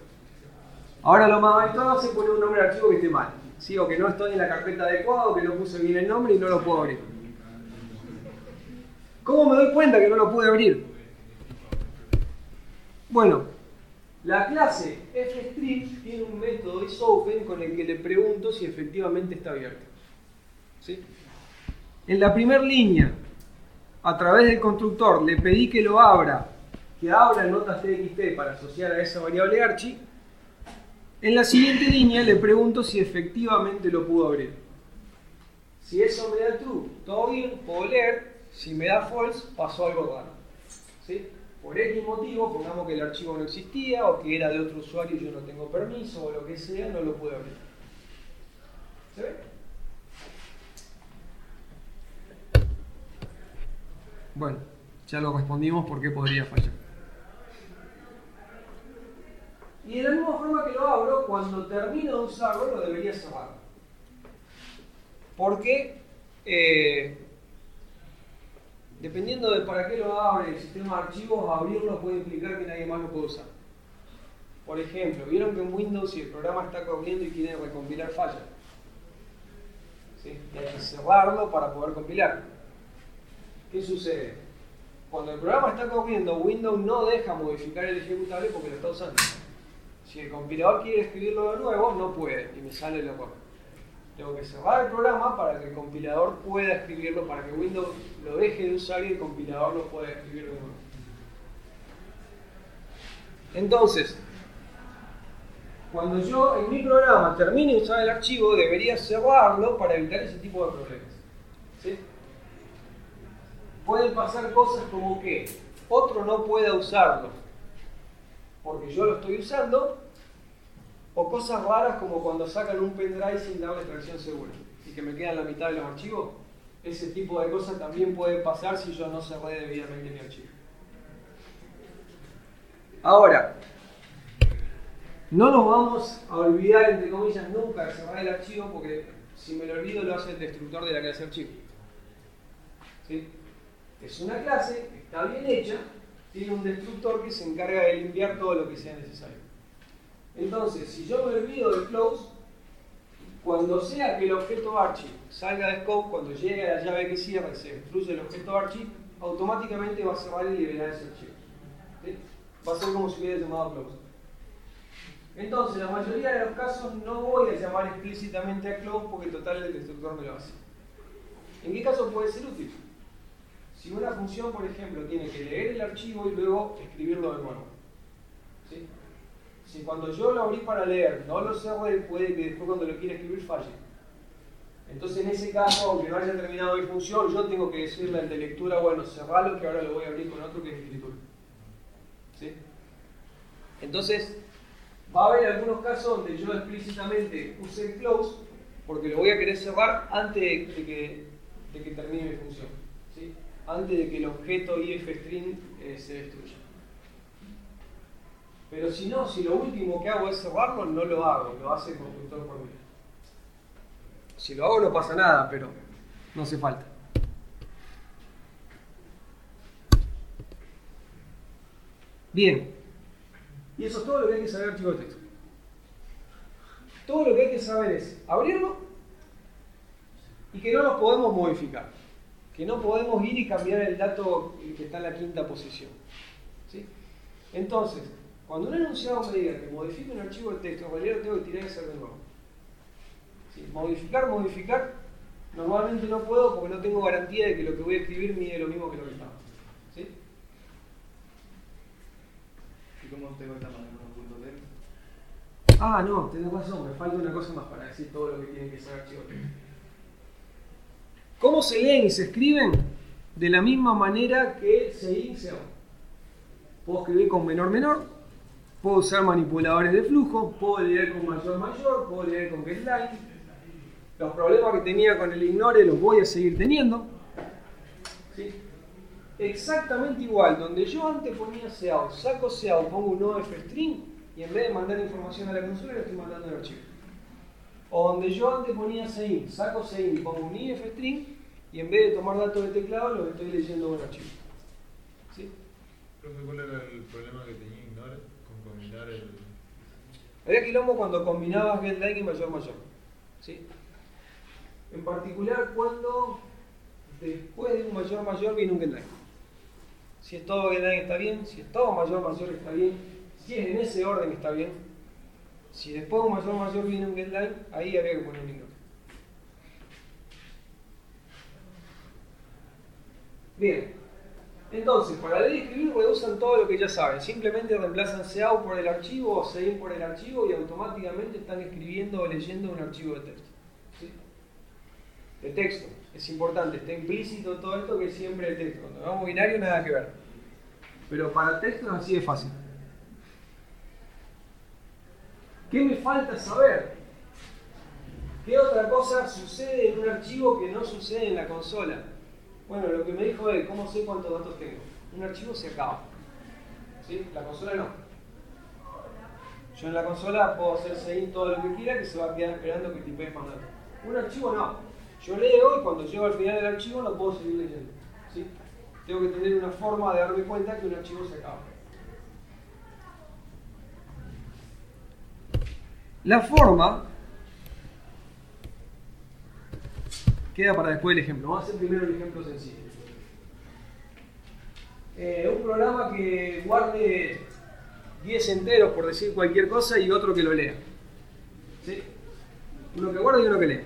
A: Ahora lo más habitual es poner un nombre de archivo que esté mal. ¿Sí? O que no estoy en la carpeta adecuada, o que no puse bien el nombre y no lo puedo abrir. ¿Cómo me doy cuenta que no lo pude abrir? Bueno, la clase fstrip tiene un método isOpen con el que le pregunto si efectivamente está abierto. ¿Sí? En la primera línea, a través del constructor, le pedí que lo abra, que abra notas txt para asociar a esa variable archi. En la siguiente línea le pregunto si efectivamente lo pudo abrir. Si eso me da true, todo bien, puedo leer. Si me da false, pasó algo raro. ¿Sí? Por X motivo, pongamos que el archivo no existía, o que era de otro usuario y yo no tengo permiso, o lo que sea, no lo pude abrir. ¿Se ve? Bueno, ya lo respondimos por qué podría fallar. Y de la misma forma que lo abro, cuando termino de usarlo, lo debería cerrar. Porque, dependiendo de para qué lo abre el sistema de archivos, abrirlo puede implicar que nadie más lo puede usar. Por ejemplo, vieron que en Windows, si el programa está corriendo y quiere recompilar, falla. ¿Sí? Y hay que cerrarlo para poder compilar. ¿Qué sucede? Cuando el programa está corriendo, Windows no deja modificar el ejecutable porque lo está usando. Si el compilador quiere escribirlo de nuevo, no puede y me sale el error. Tengo que cerrar el programa para que el compilador pueda escribirlo, para que Windows lo deje de usar y el compilador lo pueda escribir de nuevo. Entonces, cuando yo en mi programa termine de usar el archivo, debería cerrarlo para evitar ese tipo de problemas. ¿Sí? Pueden pasar cosas como que otro no pueda usarlo porque yo lo estoy usando, o cosas raras como cuando sacan un pendrive sin darle extracción segura y que me quedan la mitad de los archivos. Ese tipo de cosas también puede pasar si yo no cerré debidamente mi archivo. Ahora, no nos vamos a olvidar, entre comillas, nunca de cerrar el archivo, porque si me lo olvido lo hace el destructor de la clase archivo. ¿Sí? Es una clase, está bien hecha, tiene un destructor que se encarga de limpiar todo lo que sea necesario. Entonces, si yo me olvido del close, cuando sea que el objeto archi salga de scope, cuando llegue a la llave que cierra y se destruye el objeto archi, automáticamente va a cerrar y liberar ese archivo. ¿Sí? Va a ser como si hubiera llamado close. Entonces, en la mayoría de los casos no voy a llamar explícitamente a close porque total el destructor me lo hace. ¿En qué caso puede ser útil? Si una función, por ejemplo, tiene que leer el archivo y luego escribirlo de nuevo. ¿Sí? Si cuando yo lo abrí para leer no lo cerré, puede que después cuando lo quiera escribir falle. Entonces en ese caso, aunque no haya terminado mi función, yo tengo que decirle al de lectura, bueno, cerralo que ahora lo voy a abrir con otro que es escritura. ¿Sí? Entonces, va a haber algunos casos donde yo explícitamente use el close porque lo voy a querer cerrar antes de que termine mi función. ¿Sí? Antes de que el objeto ifstring se destruya. Pero si no, si lo último que hago es cerrarlo, no lo hago, lo hace el constructor por mí. Si lo hago no pasa nada, pero no hace falta. Bien. Y eso es todo lo que hay que saber del archivo de texto. Todo lo que hay que saber es abrirlo y que no lo podemos modificar. Que no podemos ir y cambiar el dato que está en la quinta posición. ¿Sí? Entonces, cuando un enunciado me diga que modifique un archivo de texto, en realidad lo tengo que tirar y hacer de nuevo. ¿Sí? Modificar, normalmente no puedo porque no tengo garantía de que lo que voy a escribir mide lo mismo que lo que estaba. ¿Sí?
D: ¿Y cómo tengo esta manera con punto de?
A: Ah, no, tenés razón, me falta una cosa más para decir todo lo que tiene que ser archivo de texto. ¿Cómo se leen y se escriben? De la misma manera que se in, se out. Puedo escribir con menor, puedo usar manipuladores de flujo, puedo leer con mayor, puedo leer con getLine. Los problemas que tenía con el ignore los voy a seguir teniendo. ¿Sí? Exactamente igual, donde yo antes ponía cout, saco cout, pongo un OFString y en vez de mandar información a la consola, le estoy mandando el archivo. O donde yo antes ponía sein, saco sein y pongo un ifstring, y en vez de tomar datos de teclado, los estoy leyendo en un archivo. ¿Sí?
E: Profe, ¿cuál era el problema que tenía Ignore con combinar el...?
A: Había quilombo cuando combinabas getLine y mayor. ¿Sí? En particular cuando después de un mayor viene un getLine. Si es todo getLine está bien, si es todo mayor está bien, si es en ese orden está bien. Si después de un mayor viene un getLine, ahí había que poner un ignore. Bien, entonces para leer y escribir reducen todo lo que ya saben. Simplemente reemplazan cout por el archivo o sein por el archivo y automáticamente están escribiendo o leyendo un archivo de texto. ¿Sí? De texto, es importante, está implícito todo esto que es siempre el texto. Cuando vamos binario nada que ver. Pero para texto es así de fácil. ¿Qué me falta saber? ¿Qué otra cosa sucede en un archivo que no sucede en la consola? Bueno, lo que me dijo él, ¿cómo sé cuántos datos tengo? Un archivo se acaba. ¿Sí? La consola no. Yo en la consola puedo hacer seguir todo lo que quiera que se va a quedar esperando que tipees más datos. Un archivo no. Yo leo y cuando llego al final del archivo no puedo seguir leyendo. ¿Sí? Tengo que tener una forma de darme cuenta que un archivo se acaba. La forma queda para después el ejemplo. Vamos a hacer primero el ejemplo sencillo. Un programa que guarde 10 enteros, por decir cualquier cosa, y otro que lo lea. ¿Sí? Uno que guarde y uno que lea.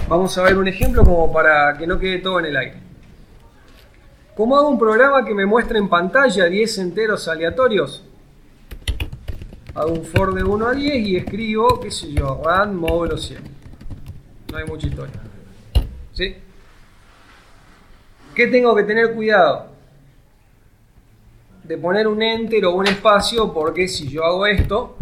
A: Vamos a ver un ejemplo como para que no quede todo en el aire. ¿Cómo hago un programa que me muestre en pantalla 10 enteros aleatorios? Hago un for de 1 a 10 y escribo, qué sé yo, rand módulo 100. No hay mucha historia. ¿Sí? ¿Qué tengo que tener cuidado? De poner un enter o un espacio, porque si yo hago esto,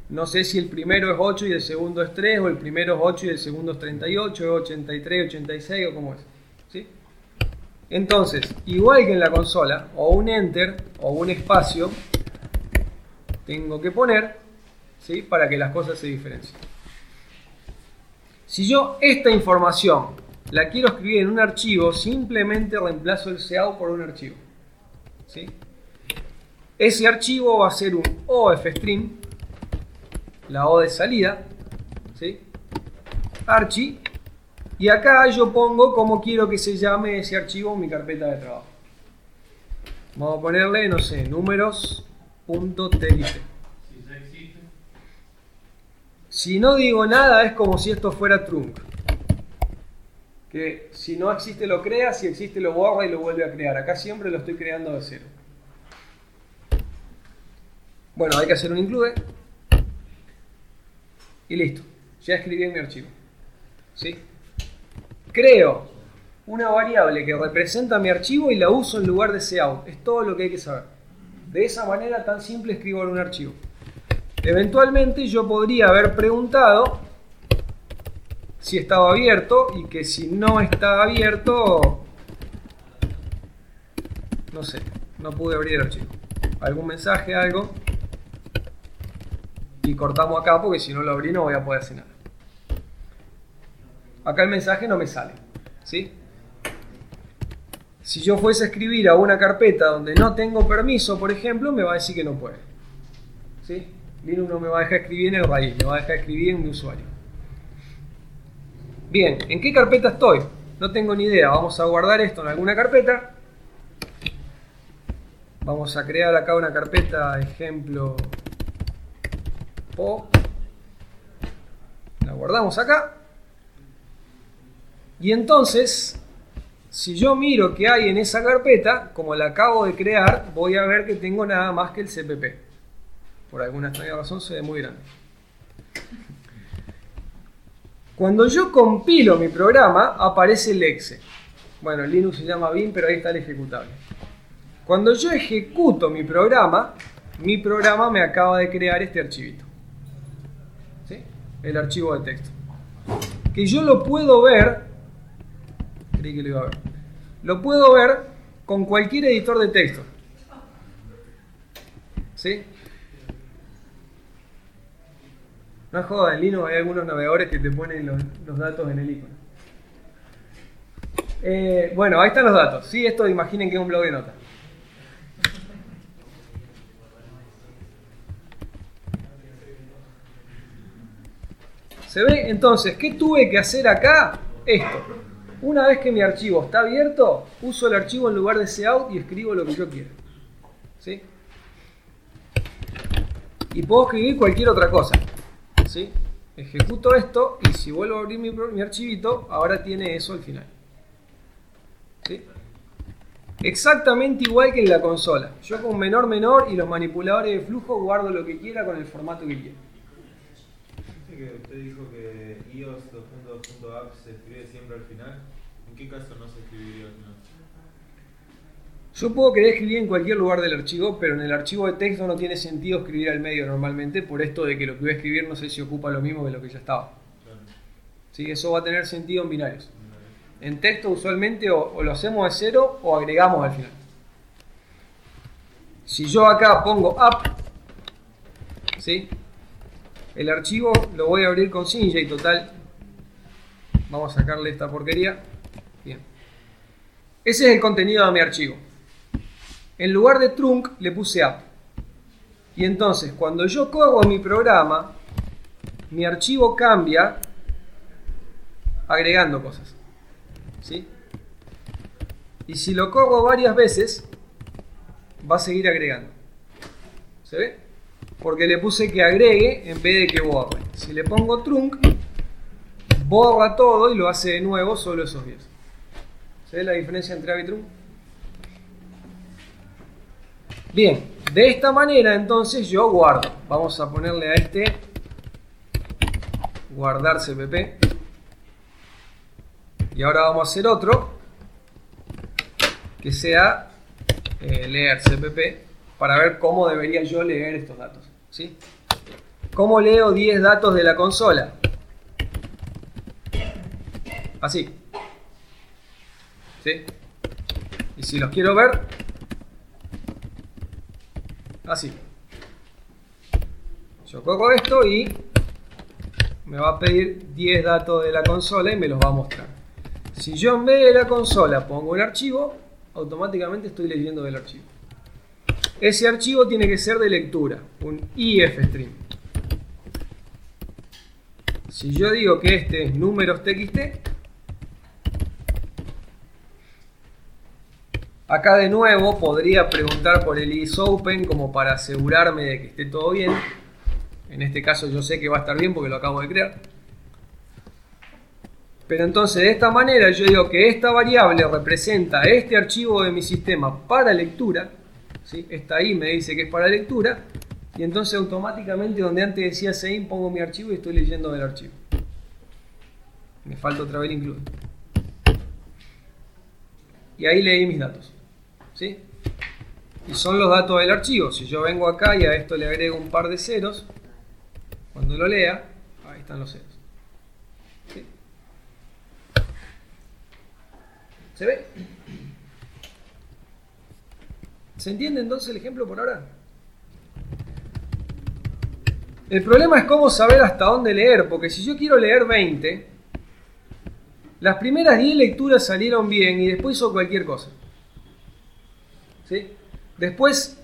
A: no sé si el primero es 8 y el segundo es 3, o el primero es 8 y el segundo es 38, o 83, 86, o cómo es. ¿Sí? Entonces, igual que en la consola, o un enter o un espacio tengo que poner, ¿sí? Para que las cosas se diferencien. Si yo esta información la quiero escribir en un archivo, simplemente reemplazo el cout por un archivo. ¿Sí? Ese archivo va a ser un ofstring, la O de salida, ¿sí? Archi, y acá yo pongo cómo quiero que se llame ese archivo en mi carpeta de trabajo. Vamos a ponerle, no sé, números.txt.
B: Si ya existe.
A: Si no digo nada es como si esto fuera trunc. Que si no existe lo crea, si existe lo borra y lo vuelve a crear. Acá siempre lo estoy creando de cero. Bueno, hay que hacer un include. Y listo. Ya escribí en mi archivo. ¿Sí? Creo una variable que representa mi archivo y la uso en lugar de cout. Es todo lo que hay que saber. De esa manera tan simple escribo en un archivo. Eventualmente yo podría haber preguntado si estaba abierto y que si no está abierto, no sé, no pude abrir el archivo. Algún mensaje, algo. Y cortamos acá porque si no lo abrí no voy a poder hacer nada. Acá el mensaje no me sale. ¿Sí? Si yo fuese a escribir a una carpeta donde no tengo permiso, por ejemplo, me va a decir que no puede. ¿Sí? Linux no me va a dejar escribir en el raíz, me va a dejar escribir en mi usuario. Bien, ¿en qué carpeta estoy? No tengo ni idea. Vamos a guardar esto en alguna carpeta. Vamos a crear acá una carpeta ejemplo PO. La guardamos acá. Y entonces, si yo miro qué hay en esa carpeta, como la acabo de crear, voy a ver que tengo nada más que el CPP. Por alguna extraña razón se ve muy grande. Cuando yo compilo mi programa, aparece el exe. Bueno, en Linux se llama bin, pero ahí está el ejecutable. Cuando yo ejecuto mi programa me acaba de crear este archivito. ¿Sí? El archivo de texto. Que yo lo puedo ver, creí que lo iba a ver, lo puedo ver con cualquier editor de texto. ¿Sí? No es joda, en Linux hay algunos navegadores que te ponen los datos en el icono. Bueno, ahí están los datos. Sí, esto imaginen que es un blog de notas. ¿Se ve? Entonces, ¿qué tuve que hacer acá? Esto. Una vez que mi archivo está abierto, uso el archivo en lugar de cout y escribo lo que yo quiera. ¿Sí? Y puedo escribir cualquier otra cosa. ¿Sí? Ejecuto esto y si vuelvo a abrir mi archivito, ahora tiene eso al final. ¿Sí? Exactamente igual que en la consola. Yo con menor y los manipuladores de flujo guardo lo que quiera con el formato que quiera.
E: Dice que usted dijo que ios.app se escribe siempre al final. ¿En qué caso no se escribiría al final?
A: Yo puedo querer escribir en cualquier lugar del archivo, pero en el archivo de texto no tiene sentido escribir al medio normalmente, por esto de que lo que voy a escribir no sé si ocupa lo mismo que lo que ya estaba.
E: Claro.
A: ¿Sí? Eso va a tener sentido en binarios. En texto usualmente o lo hacemos de cero o agregamos al final. Si yo acá pongo app, ¿sí? El archivo lo voy a abrir con Sinjay, total. Vamos a sacarle esta porquería. Bien. Ese es el contenido de mi archivo. En lugar de trunc le puse app. Y entonces cuando yo corro mi programa, mi archivo cambia agregando cosas. ¿Sí? Y si lo corro varias veces, va a seguir agregando. ¿Se ve? Porque le puse que agregue en vez de que borre. Si le pongo trunc, borra todo y lo hace de nuevo solo esos 10. ¿Se ve la diferencia entre app y trunc? Bien, de esta manera entonces yo guardo. Vamos a ponerle a este guardar cpp. Y ahora vamos a hacer otro que sea leer cpp para ver cómo debería yo leer estos datos. ¿Sí? ¿Cómo leo 10 datos de la consola? Así. ¿Sí? Y si los quiero ver, así. Yo cojo esto y me va a pedir 10 datos de la consola y me los va a mostrar. Si yo en vez de la consola pongo un archivo, automáticamente estoy leyendo del archivo. Ese archivo tiene que ser de lectura, un ifstream. Si yo digo que este es números.txt, acá de nuevo podría preguntar por el isopen como para asegurarme de que esté todo bien. En este caso yo sé que va a estar bien porque lo acabo de crear. Pero entonces de esta manera yo digo que esta variable representa este archivo de mi sistema para lectura. ¿Sí? Esta I me dice que es para lectura. Y entonces automáticamente donde antes decía sein pongo mi archivo y estoy leyendo del archivo. Me falta otra vez incluir. Y ahí leí mis datos. ¿Sí? Y son los datos del archivo. Si yo vengo acá y a esto le agrego un par de ceros, cuando lo lea, ahí están los ceros. ¿Sí? ¿Se ve? ¿Se entiende entonces el ejemplo por ahora? El problema es cómo saber hasta dónde leer, porque si yo quiero leer 20, las primeras 10 lecturas salieron bien y después hizo cualquier cosa. ¿Sí? Después,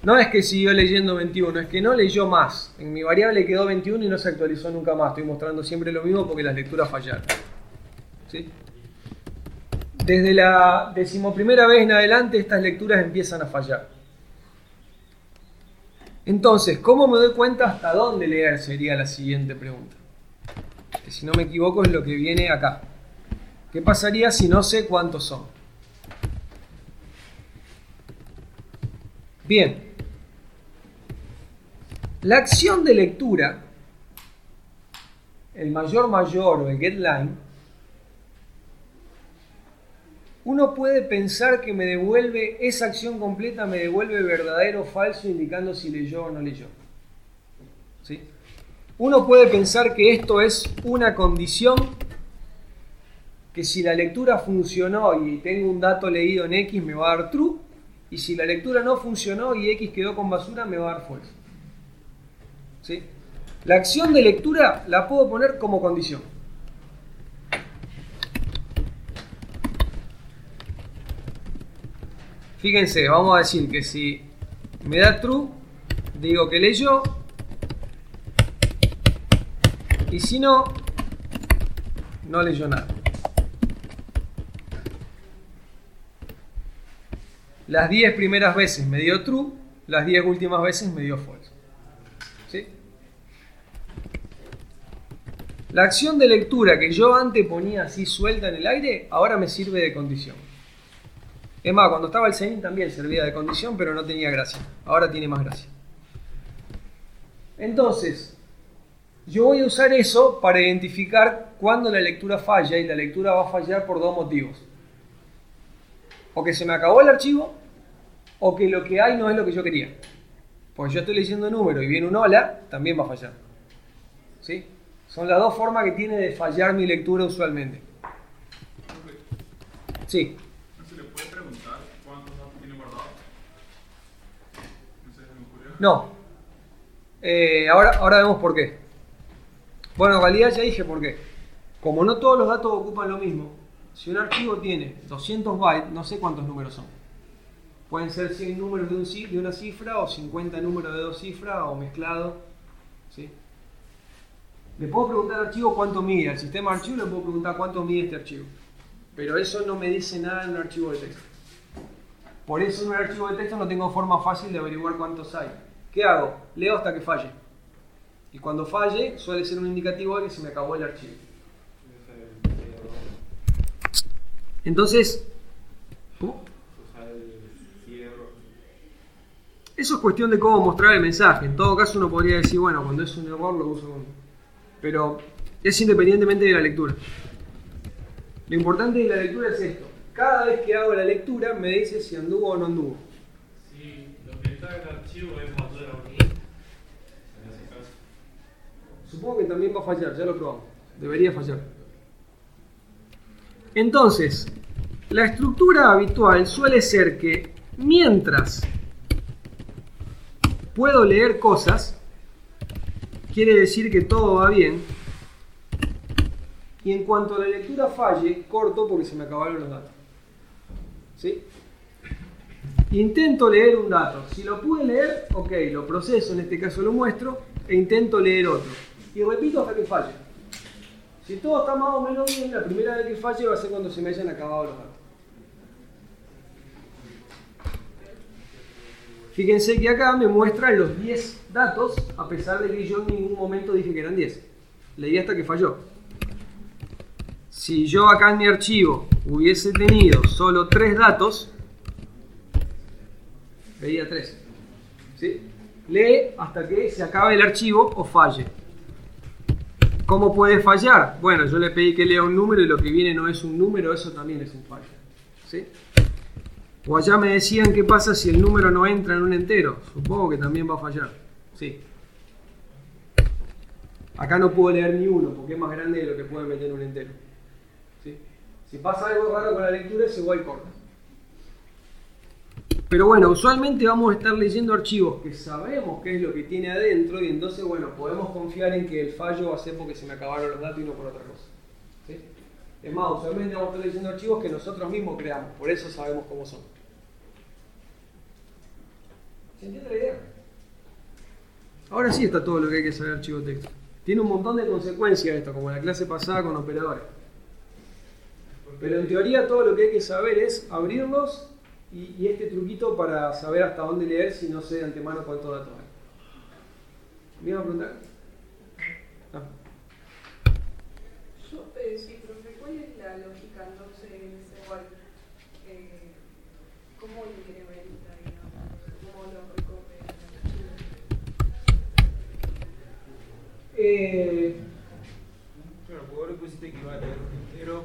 A: no es que siguió leyendo 21, es que no leyó más. En mi variable quedó 21 y no se actualizó nunca más. Estoy mostrando siempre lo mismo porque las lecturas fallaron. ¿Sí? Desde la 11ª vez en adelante estas lecturas empiezan a fallar. Entonces, ¿cómo me doy cuenta hasta dónde leer? Sería la siguiente pregunta. Que si no me equivoco es lo que viene acá. ¿Qué pasaría si no sé cuántos son? Bien. La acción de lectura, el mayor o el getLine, uno puede pensar que me devuelve, esa acción completa me devuelve verdadero o falso indicando si leyó o no leyó. ¿Sí? Uno puede pensar que esto es una condición, que si la lectura funcionó y tengo un dato leído en X me va a dar true, y si la lectura no funcionó y X quedó con basura me va a dar false. ¿Sí? La acción de lectura la puedo poner como condición. Fíjense, vamos a decir que si me da true, digo que leyó, y si no, no leyó nada. Las 10 primeras veces me dio true, las 10 últimas veces me dio false. ¿Sí? La acción de lectura que yo antes ponía así suelta en el aire, ahora me sirve de condición. Es más, cuando estaba el Zenin también servía de condición, pero no tenía gracia. Ahora tiene más gracia. Entonces, yo voy a usar eso para identificar cuándo la lectura falla, y la lectura va a fallar por dos motivos. O que se me acabó el archivo, o que lo que hay no es lo que yo quería. Porque yo estoy leyendo un número y viene un hola, también va a fallar. ¿Sí? Son las dos formas que tiene de fallar mi lectura usualmente. Sí.
F: ¿No se le puede preguntar cuántos datos tiene guardados? No sé, se me ocurrió.
A: No. Ahora vemos por qué. Bueno, en realidad ya dije por qué. Como no todos los datos ocupan lo mismo, si un archivo tiene 200 bytes, no sé cuántos números son. Pueden ser 100 números de una cifra, o 50 números de dos cifras, o mezclado. ¿Sí? Le puedo preguntar al archivo cuánto mide. Al sistema de archivo le puedo preguntar cuánto mide este archivo. Pero eso no me dice nada en un archivo de texto. Por eso en un archivo de texto no tengo forma fácil de averiguar cuántos hay. ¿Qué hago? Leo hasta que falle. Y cuando falle, suele ser un indicativo de que se me acabó el archivo. Entonces, ¿cómo? Eso es cuestión de cómo mostrar el mensaje. En todo caso, uno podría decir, bueno, cuando es un error lo uso con... Pero es independientemente de la lectura. Lo importante de la lectura es esto. Cada vez que hago la lectura me dice si anduvo o no anduvo.
B: Si lo que está en el archivo es mayor a un int, en ese caso.
A: Supongo que también va a fallar, ya lo probamos. Debería fallar. Entonces, la estructura habitual suele ser que mientras puedo leer cosas, quiere decir que todo va bien, y en cuanto a la lectura falle, corto porque se me acabaron los datos. ¿Sí? Intento leer un dato. Si lo pude leer, ok, lo proceso, en este caso lo muestro, e intento leer otro. Y repito hasta que falle. Si todo está más o menos bien, la primera vez que falle va a ser cuando se me hayan acabado los datos. Fíjense que acá me muestra los 10 datos, a pesar de que yo en ningún momento dije que eran 10. Leí hasta que falló. Si yo acá en mi archivo hubiese tenido solo 3 datos, veía 3. ¿Sí? Lee hasta que se acabe el archivo o falle. ¿Cómo puede fallar? Bueno, yo le pedí que lea un número y lo que viene no es un número, eso también es un fallo. ¿Sí? O allá me decían qué pasa si el número no entra en un entero. Supongo que también va a fallar. Sí. Acá no puedo leer ni uno porque es más grande de lo que puede meter en un entero. ¿Sí? Si pasa algo raro con la lectura, es igual corta. Pero bueno, usualmente vamos a estar leyendo archivos que sabemos qué es lo que tiene adentro, y entonces, bueno, podemos confiar en que el fallo va a ser porque se me acabaron los datos y no por otra cosa. ¿Sí? Es más, usualmente vamos a estar leyendo archivos que nosotros mismos creamos, por eso sabemos cómo son. ¿Se entiende la idea? Ahora sí está todo lo que hay que saber de archivo texto. Tiene un montón de consecuencias esto, como la clase pasada con operadores. Pero en teoría todo lo que hay que saber es abrirlos y este truquito para saber hasta dónde leer si no sé de antemano cuántos datos hay. ¿Me iban a preguntar? No.
G: Sí, profe, ¿cuál es la lógica entonces en ese igual? ¿Cómo lo incrementa, digamos? ¿Cómo lo recoge el archivo?
E: Claro, porque vos le pusiste que iba a leer un entero,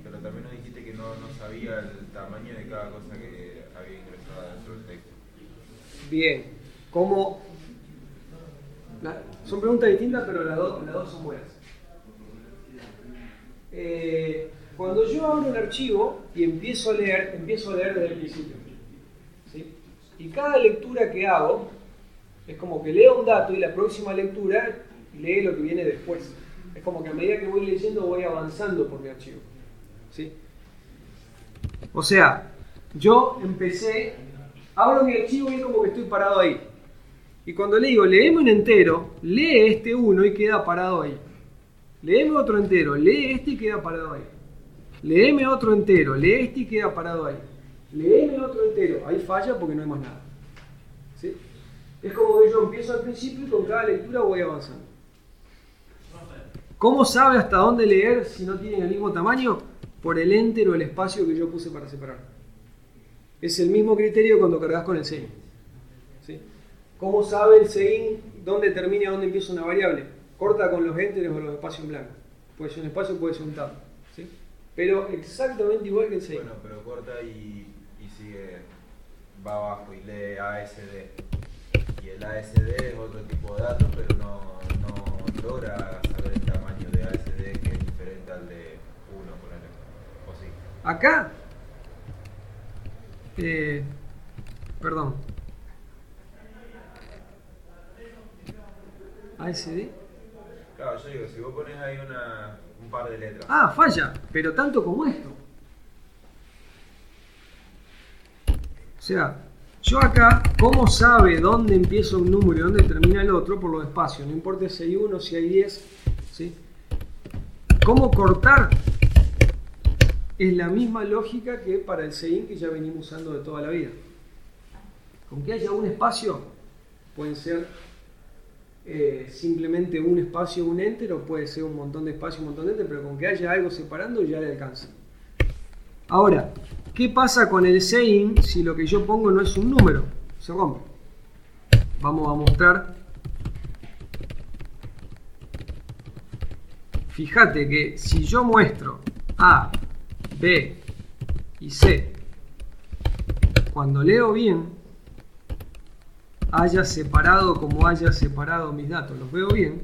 E: pero también nos dijiste que no sabía el tamaño de cada cosa que había ingresado dentro del texto.
A: Bien, ¿cómo? Son preguntas distintas, pero las dos son buenas. Cuando yo abro un archivo y empiezo a leer desde el principio. ¿Sí? Y cada lectura que hago, Es como que leo un dato y la próxima lectura lee lo que viene después. Es como que a medida que voy leyendo voy avanzando por mi archivo. ¿Sí? O sea, yo empecé, abro mi archivo y es como que estoy parado ahí. Y cuando le digo, léeme un entero, lee este uno y queda parado ahí. Léeme otro entero, lee este y queda parado ahí. Léeme otro entero, lee este y queda parado ahí. Léeme otro entero, ahí falla porque no hay más nada. ¿Sí? Es como que yo empiezo al principio y con cada lectura voy avanzando. ¿Cómo sabe hasta dónde leer si no tienen el mismo tamaño? Por el enter o el espacio que yo puse para separar. Es el mismo criterio cuando cargas con el sein. ¿Sí? ¿Cómo sabe el sein dónde termina y dónde empieza una variable? Corta con los enters o los espacios en blanco. Puede ser un espacio, puede ser un tab. ¿Sí? Pero exactamente igual que el sein.
E: Bueno, pero corta y sigue, va abajo y lee ASD. Y el ASD es otro tipo de datos, pero no logra saber el tamaño de ASD que es diferente al de 1, por ejemplo. ¿O sí?
A: Acá, perdón, ASD.
E: Claro, yo digo, si vos pones ahí un par de letras.
A: Ah, falla, pero tanto como esto. O sea, yo acá, ¿cómo sabe dónde empieza un número y dónde termina el otro? Por los espacios, no importa si hay 1, si hay 10, ¿sí? ¿Cómo cortar? Es la misma lógica que para el sein que ya venimos usando de toda la vida. Con que haya un espacio, pueden ser simplemente un espacio, un enter, o puede ser un montón de espacios, un montón de enter, pero con que haya algo separando ya le alcanza. Ahora, ¿qué pasa con el sein si lo que yo pongo no es un número? Se rompe. Vamos a mostrar. Fíjate que si yo muestro A, B y C, cuando leo bien, haya separado como haya separado mis datos, los veo bien,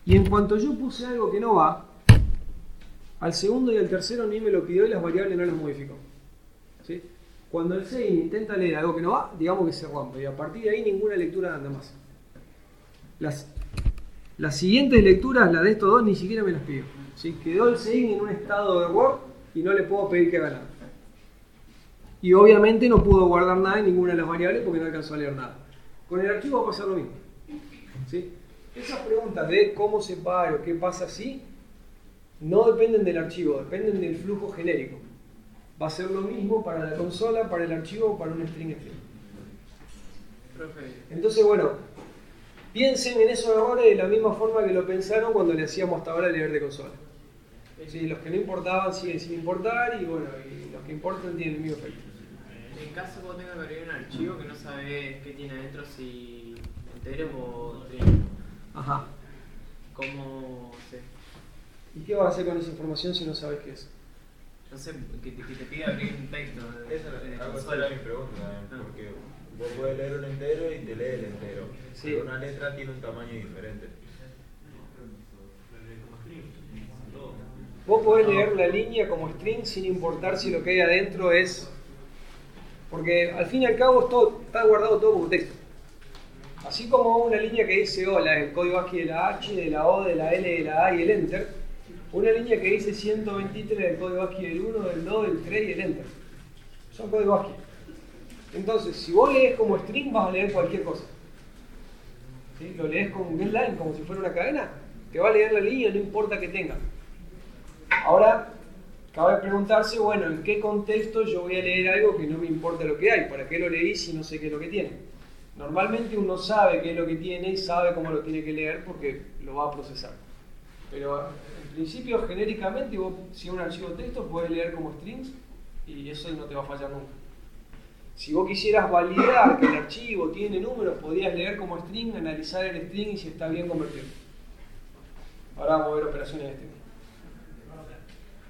A: y en cuanto yo puse algo que no va, al segundo y al tercero ni me lo pidió y las variables no las modificó. ¿Sí? Cuando el sein intenta leer algo que no va, digamos que se rompe, y a partir de ahí ninguna lectura anda más. Las siguientes lecturas, las de estos dos, ni siquiera me las pidió. ¿Sí? Quedó el sein en un estado de error y no le puedo pedir que haga nada. Y obviamente no pudo guardar nada en ninguna de las variables porque no alcanzó a leer nada. Con el archivo va a pasar lo mismo. ¿Sí? Esas preguntas de cómo separo, qué pasa así, no dependen del archivo, dependen del flujo genérico. Va a ser lo mismo para la consola, para el archivo o para un string. Entonces, bueno, piensen en esos errores de la misma forma que lo pensaron cuando le hacíamos hasta ahora leer de consola. ¿Sí? Los que no importaban siguen sin importar y bueno, y los que importan tienen el mismo efecto.
H: En caso vos tengas que abrir un archivo que no sabes qué tiene adentro, si enteros o string.
A: Ajá.
H: ¿Cómo sé?
A: ¿Y qué vas a hacer con esa información si no sabes qué es?
H: No sé, que te pida abrir un texto.
E: Esa era mi pregunta también, porque vos podés leer un entero y te lee el entero.
A: Sí.
E: Pero una letra tiene un tamaño diferente.
A: Vos podés leer la línea como string sin importar si lo que hay adentro es... Porque al fin y al cabo está guardado todo como texto. Así como una línea que dice hola, el código ASCII de la H, de la O, de la L, de la A y el Enter. Una línea que dice 123 del código ASCII del 1, del 2, del 3 y el Enter. Son códigos ASCII. Entonces, si vos lees como string vas a leer cualquier cosa. ¿Sí? Lo lees con getLine como si fuera una cadena, te va a leer la línea, no importa que tenga. Ahora, cabe preguntarse, bueno, ¿en qué contexto yo voy a leer algo que no me importa lo que hay? ¿Para qué lo leí si no sé qué es lo que tiene? Normalmente uno sabe qué es lo que tiene y sabe cómo lo tiene que leer porque lo va a procesar. Pero en principio, genéricamente, vos, si es un archivo de texto, puedes leer como strings y eso no te va a fallar nunca. Si vos quisieras validar que el archivo tiene números, podrías leer como string, analizar el string y si está bien convertido. Ahora vamos a ver operaciones de string.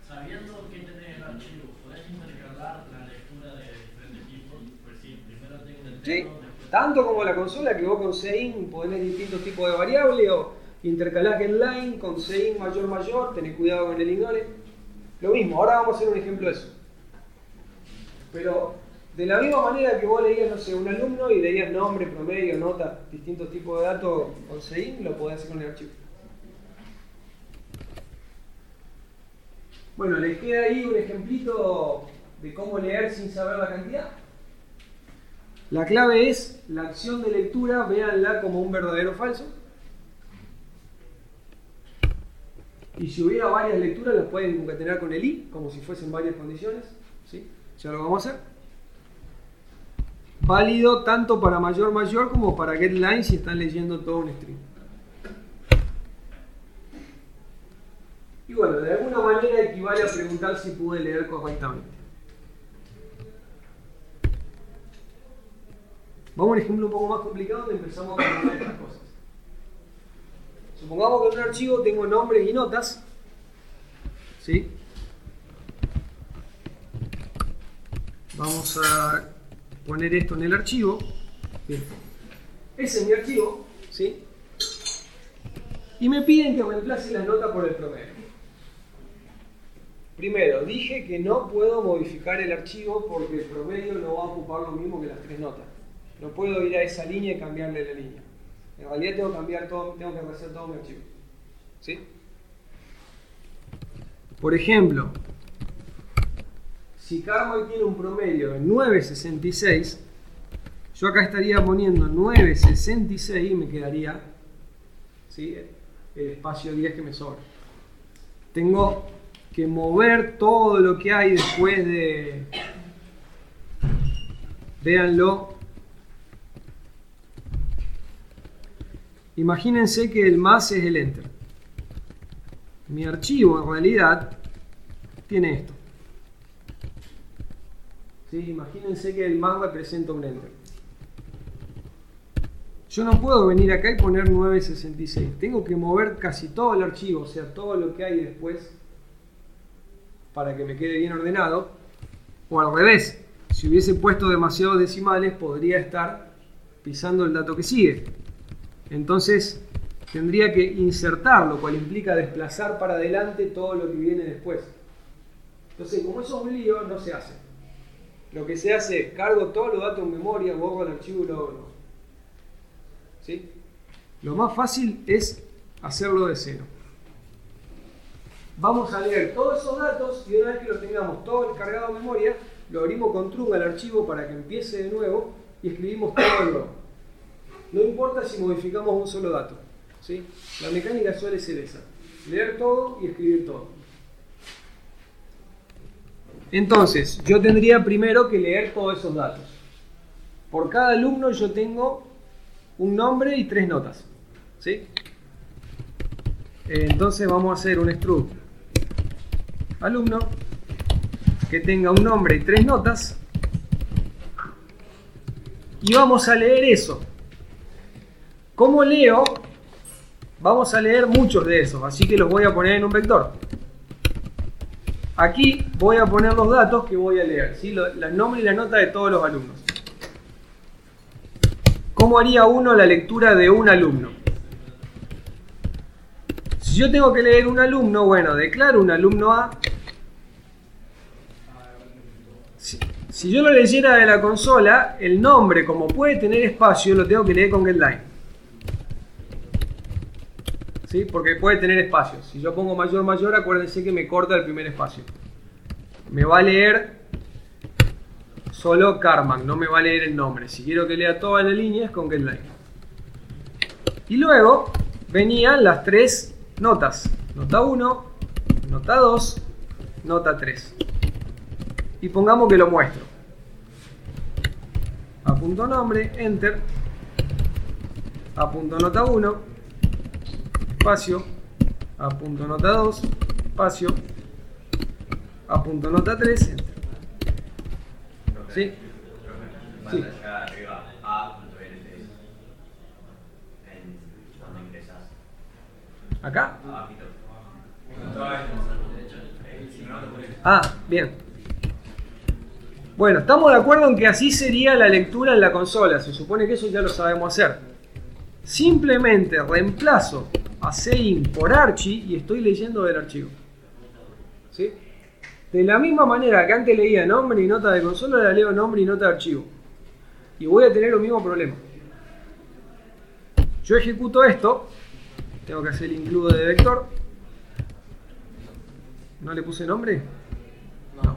B: Sabiendo qué tiene el archivo, ¿podés intercalar la lectura de diferentes tipos? Pues sí, primero tengo un entero,
A: Sí,
B: después...
A: tanto como la consola, que vos con sein ponés distintos tipos de variables o intercalás getLine con sein mayor, tenés cuidado con el ignore. Lo mismo, ahora vamos a hacer un ejemplo de eso. Pero De la misma manera que vos leías, no sé, un alumno y leías nombre, promedio, nota, distintos tipos de datos con CEIN, lo podés hacer con el archivo. Bueno, les queda ahí un ejemplito de cómo leer sin saber la cantidad. La clave es la acción de lectura, véanla como un verdadero o falso. Y si hubiera varias lecturas, las pueden concatenar con el i, como si fuesen varias condiciones. ¿Sí? Ya lo vamos a hacer. Válido tanto para mayor como para getLine si están leyendo todo un string. Y bueno, de alguna manera equivale a preguntar si pude leer correctamente. Vamos a un ejemplo un poco más complicado donde empezamos a cambiar estas cosas. Supongamos que en un archivo tengo nombres y notas. ¿Sí? Vamos a poner esto en el archivo. Bien. Ese es mi archivo. ¿Sí? Y me piden que reemplace la nota por el promedio. Primero, dije que no puedo modificar el archivo porque el promedio no va a ocupar lo mismo que las tres notas. No puedo ir a esa línea y cambiarle la línea. En realidad tengo que cambiar todo, tengo que rehacer todo mi archivo. ¿Sí? Por ejemplo, si Carmen tiene un promedio de 9.66, yo acá estaría poniendo 9.66 y me quedaría, ¿sí?, el espacio 10 que me sobra. Tengo que mover todo lo que hay después de... Véanlo. Imagínense que el más es el enter. Mi archivo en realidad tiene esto. ¿Sí? Imagínense que el más representa un enter. Yo no puedo venir acá y poner 9.66. Tengo que mover casi todo el archivo, o sea, todo lo que hay después, para que me quede bien ordenado. O al revés, si hubiese puesto demasiados decimales, podría estar pisando el dato que sigue. Entonces tendría que insertar, lo cual implica desplazar para adelante todo lo que viene después. Entonces, como eso es un lío, no se hace. Lo que se hace es cargo todos los datos en memoria, borro el archivo y luego no. ¿Sí? Lo más fácil es hacerlo de cero. Vamos a leer todos esos datos y una vez que lo tengamos todo cargado en memoria, lo abrimos con trunc al archivo para que empiece de nuevo y escribimos todo de nuevo. No importa si modificamos un solo dato. ¿Sí? La mecánica suele ser esa. Leer todo y escribir todo. Entonces, yo tendría primero que leer todos esos datos. Por cada alumno yo tengo un nombre y 3 notas. ¿Sí? Entonces vamos a hacer un struct alumno que tenga un nombre y 3 notas. Y vamos a leer eso. ¿Cómo leo? Vamos a leer muchos de esos, así que los voy a poner en un vector. Aquí voy a poner los datos que voy a leer, ¿sí? Los nombres y la nota de todos los alumnos. ¿Cómo haría uno la lectura de un alumno? Si yo tengo que leer un alumno, bueno, declaro un alumno A. Si yo lo leyera de la consola, el nombre, como puede tener espacio, lo tengo que leer con getLine. ¿Sí? Porque puede tener espacio. Si yo pongo mayor, acuérdense que me corta el primer espacio. Me va a leer solo Carman, no me va a leer el nombre. Si quiero que lea toda la línea es con getLine. Y luego venían las 3 notas. Nota 1, nota 2, nota 3. Y pongamos que lo muestro. Apunto nombre, enter. Apunto nota 1. Espacio, apunto nota 2, espacio, apunto nota 3, enter. ¿Sí? Sí. ¿Acá? Ah, bien. Bueno, estamos de acuerdo en que así sería la lectura en la consola. Se supone que eso ya lo sabemos hacer. Simplemente reemplazo a CEIN por Archie y estoy leyendo del archivo. ¿Sí? De la misma manera que antes leía nombre y nota de consola, ahora leo nombre y nota de archivo. Y voy a tener el mismo problema. Yo ejecuto esto, tengo que hacer el include de vector. ¿No le puse nombre? No.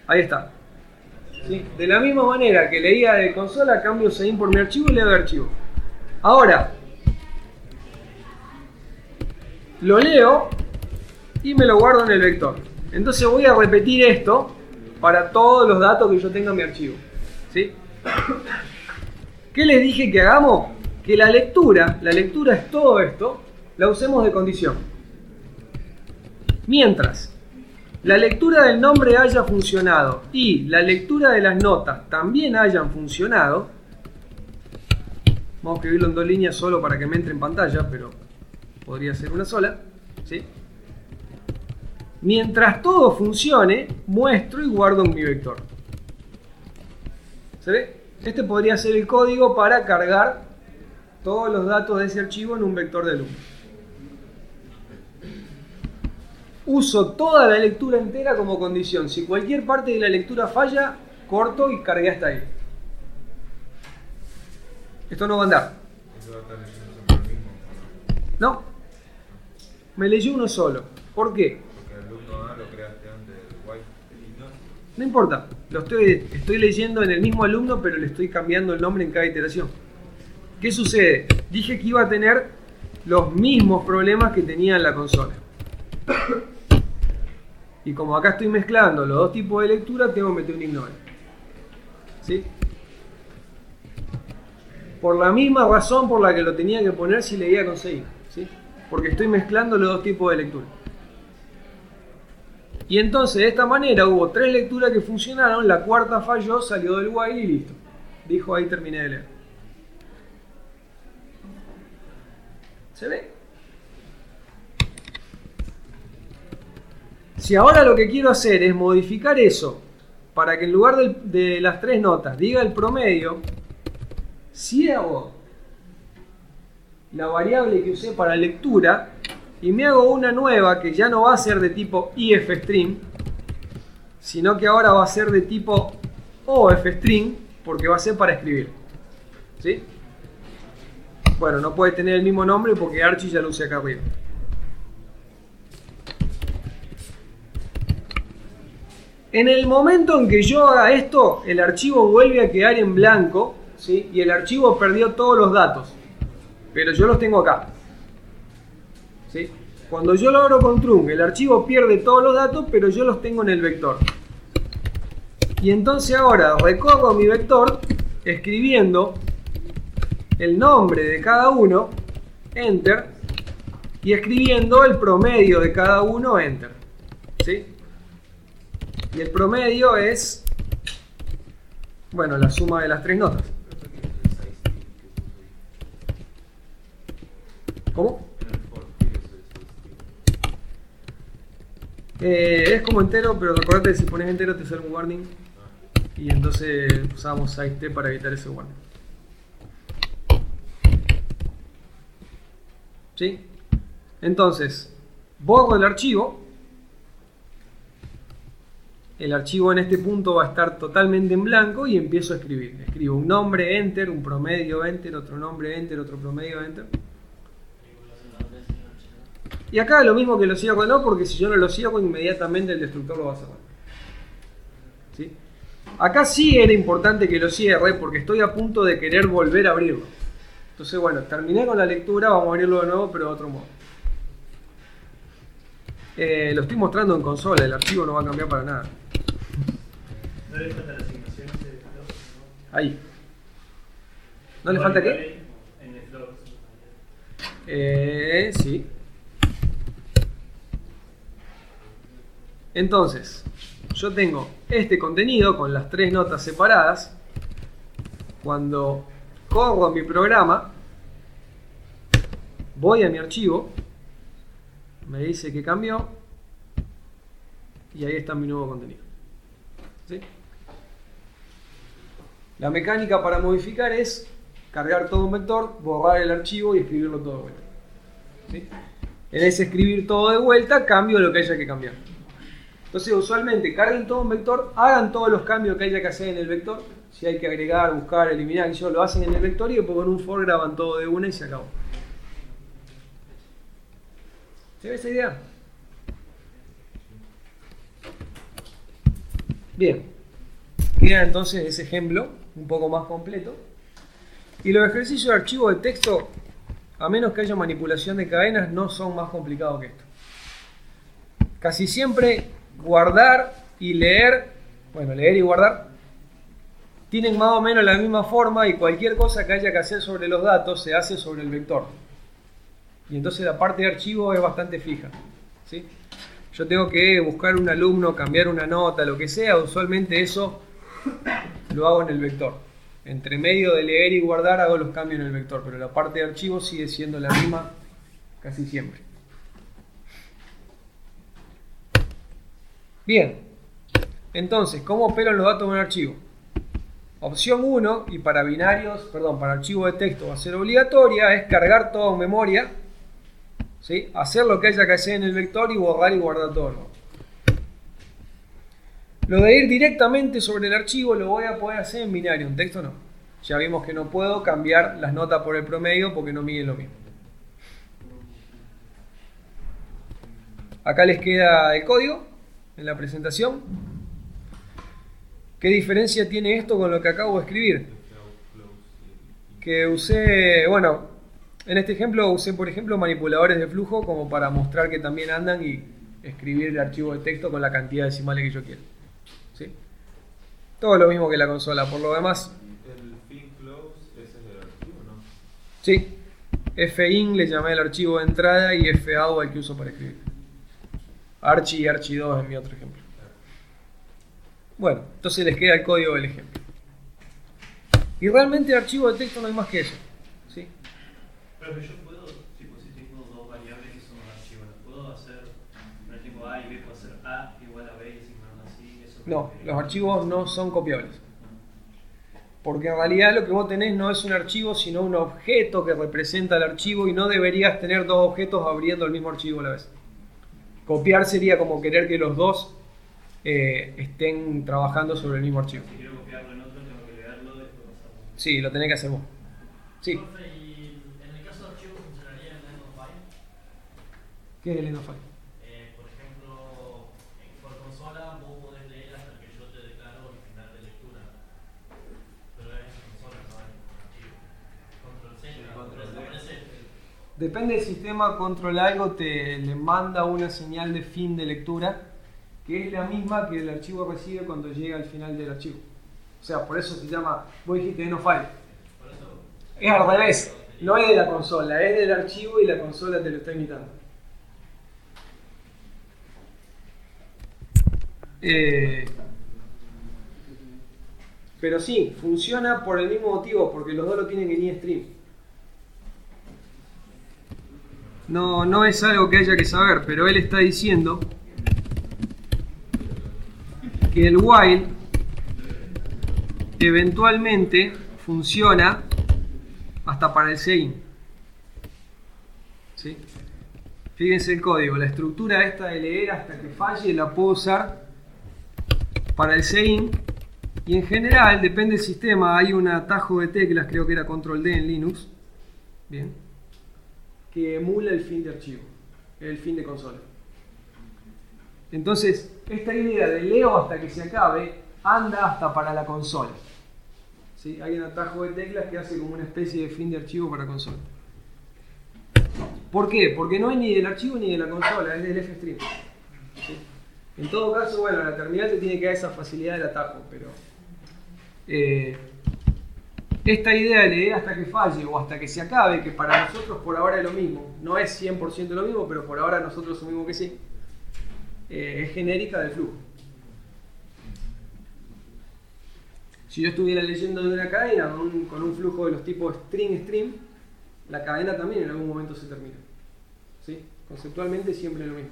A: Ahí está. ¿Sí? De la misma manera que leía de consola, cambio Sein por mi archivo y leo de archivo. Ahora, lo leo y me lo guardo en el vector. Entonces voy a repetir esto para todos los datos que yo tenga en mi archivo. ¿Sí? ¿Qué les dije que hagamos? Que la lectura es todo esto, la usemos de condición. Mientras la lectura del nombre haya funcionado y la lectura de las notas también hayan funcionado, vamos a escribirlo en 2 líneas solo para que me entre en pantalla, pero podría ser una sola, ¿sí? Mientras todo funcione, muestro y guardo en mi vector. ¿Se ve? Este podría ser el código para cargar todos los datos de ese archivo en un vector de alumno. Uso toda la lectura entera como condición. Si cualquier parte de la lectura falla, corto y cargué hasta ahí. Esto no va a andar.
E: ¿Eso va a estar leyendo siempre el mismo o no?
A: No. Me leyó uno solo. ¿Por qué?
E: Porque el alumno A lo creaste antes del white.
A: No importa. Lo estoy leyendo en el mismo alumno, pero le estoy cambiando el nombre en cada iteración. ¿Qué sucede? Dije que iba a tener los mismos problemas que tenía en la consola. Y como acá estoy mezclando los dos tipos de lectura, tengo que meter un ignore. ¿Sí? Por la misma razón por la que lo tenía que poner si leía con Sein. ¿Sí? Porque estoy mezclando los dos tipos de lectura. Y entonces de esta manera hubo 3 lecturas que funcionaron, la cuarta falló, salió del while y listo. Dijo ahí terminé de leer. ¿Se ve? Si ahora lo que quiero hacer es modificar eso para que en lugar de las 3 notas diga el promedio, si hago la variable que usé para lectura y me hago una nueva que ya no va a ser de tipo ifstring, sino que ahora va a ser de tipo ofstring, porque va a ser para escribir. ¿Sí? Bueno, no puede tener el mismo nombre porque Archie ya lo usé acá arriba. En el momento en que yo haga esto, el archivo vuelve a quedar en blanco, ¿sí? Y el archivo perdió todos los datos, pero yo los tengo acá. ¿Sí? Cuando yo lo abro con trunc, el archivo pierde todos los datos, pero yo los tengo en el vector. Y entonces ahora recorro mi vector escribiendo el nombre de cada uno, enter, y escribiendo el promedio de cada uno, enter. ¿Sí? Y el promedio es, bueno, la suma de las 3 notas. ¿Cómo? Es como entero, pero recordate que si pones entero te sale un warning. Y entonces usamos size para evitar ese warning. ¿Sí? Entonces, borro el archivo. El archivo en este punto va a estar totalmente en blanco y empiezo a escribir. Escribo un nombre, enter, un promedio, enter, otro nombre, enter, otro promedio, enter. Y acá lo mismo que lo cierro no, porque si yo no lo cierro inmediatamente el destructor lo va a cerrar. ¿Sí? Acá sí era importante que lo cierre porque estoy a punto de querer volver a abrirlo. Entonces bueno, terminé con la lectura, vamos a abrirlo de nuevo pero de otro modo. Lo estoy mostrando en consola, el archivo no va a cambiar para nada.
B: ¿No le faltan las asignaciones de flow?
A: Ahí. ¿No le falta qué?
B: En el flow.
A: Sí. Entonces, yo tengo este contenido con las 3 notas separadas. Cuando corro mi programa, voy a mi archivo, me dice que cambió y ahí está mi nuevo contenido. ¿Sí? La mecánica para modificar es cargar todo un vector, borrar el archivo y escribirlo todo de vuelta. ¿Sí? En ese escribir todo de vuelta, cambio lo que haya que cambiar. Entonces, usualmente, carguen todo un vector, hagan todos los cambios que haya que hacer en el vector. Si hay que agregar, buscar, eliminar, eso lo hacen en el vector y después con un for graban todo de una y se acabó. ¿Se ve esa idea? Bien. Queda entonces ese ejemplo un poco más completo. Y los ejercicios de archivo de texto, a menos que haya manipulación de cadenas, no son más complicados que esto. Casi siempre guardar y leer, bueno, leer y guardar, tienen más o menos la misma forma y cualquier cosa que haya que hacer sobre los datos se hace sobre el vector. Y entonces la parte de archivo es bastante fija, ¿sí? Yo tengo que buscar un alumno, cambiar una nota, lo que sea, usualmente eso lo hago en el vector. Entre medio de leer y guardar hago los cambios en el vector, pero la parte de archivo sigue siendo la misma casi siempre. Bien, entonces, ¿cómo operan los datos en un archivo? Opción 1, y para binarios, perdón, para archivo de texto va a ser obligatoria, es cargar todo en memoria, ¿sí? Hacer lo que haya que hacer en el vector y borrar y guardar todo. Lo de ir directamente sobre el archivo lo voy a poder hacer en binario, en texto no. Ya vimos que no puedo cambiar las notas por el promedio porque no miden lo mismo. Acá les queda el código en la presentación. ¿Qué diferencia tiene esto con lo que acabo de escribir? Que usé, bueno, en este ejemplo usé por ejemplo manipuladores de flujo como para mostrar que también andan y escribir el archivo de texto con la cantidad de decimales que yo quiero. ¿Sí? Todo lo mismo que la consola, por lo demás.
E: El fin close, ese es el archivo, ¿no?
A: Sí, fin le llamé el archivo de entrada y fout el que uso para escribir. Archi y archi2 es mi otro ejemplo. Bueno, entonces les queda el código del ejemplo. Y realmente el archivo de texto no hay más que eso, ¿sí?
B: Pero yo puedo, tipo, si tengo dos variables que son archivos, ¿puedo hacer, por ejemplo, A y B, puedo hacer A igual a B y asignarlo así? Eso
A: No, los archivos no son copiables. Porque en realidad lo que vos tenés no es un archivo, sino un objeto que representa el archivo y no deberías tener dos objetos abriendo el mismo archivo a la vez. Copiar sería como querer que los dos estén trabajando sobre el mismo archivo.
B: Si quiero copiarlo en otro, tengo que leerlo y después pasarlo.
A: Sí, lo tenés que hacer vos. Sí.
I: Profe, ¿y en el caso de archivo funcionaría el end of file?
A: ¿Qué es el end of file?
I: Por ejemplo, por consola vos podés leer hasta que yo te declaro el final de lectura. Pero es en consola, no en archivo. Control C, aparece.
A: Depende del sistema, control algo le manda una señal de fin de lectura que es la misma que el archivo recibe cuando llega al final del archivo. O sea, por eso se llama, vos dijiste end of file. Es al revés, no es de la consola, es del archivo y la consola te lo está imitando. Pero sí, funciona por el mismo motivo, porque los dos lo tienen en eStream. No es algo que haya que saber, pero él está diciendo que el while eventualmente funciona hasta para el seguin. ¿Sí? Fíjense el código, la estructura esta de leer hasta que falle la puedo usar para el seguin y en general, depende del sistema, hay un atajo de teclas, creo que era control D en Linux, bien, que emula el fin de archivo, el fin de consola. Entonces, esta idea de leo hasta que se acabe anda hasta para la consola. ¿Sí? Hay un atajo de teclas que hace como una especie de fin de archivo para consola. ¿Por qué? Porque no es ni del archivo ni de la consola, es del FStream. ¿Sí? En todo caso, bueno, la terminal te tiene que dar esa facilidad del atajo, pero esta idea de leer hasta que falle o hasta que se acabe, que para nosotros por ahora es lo mismo, no es 100% lo mismo, pero por ahora nosotros asumimos que sí, es genérica del flujo. Si yo estuviera leyendo de una cadena con un flujo de los tipos string-stream, la cadena también en algún momento se termina. ¿Sí? Conceptualmente siempre es lo mismo.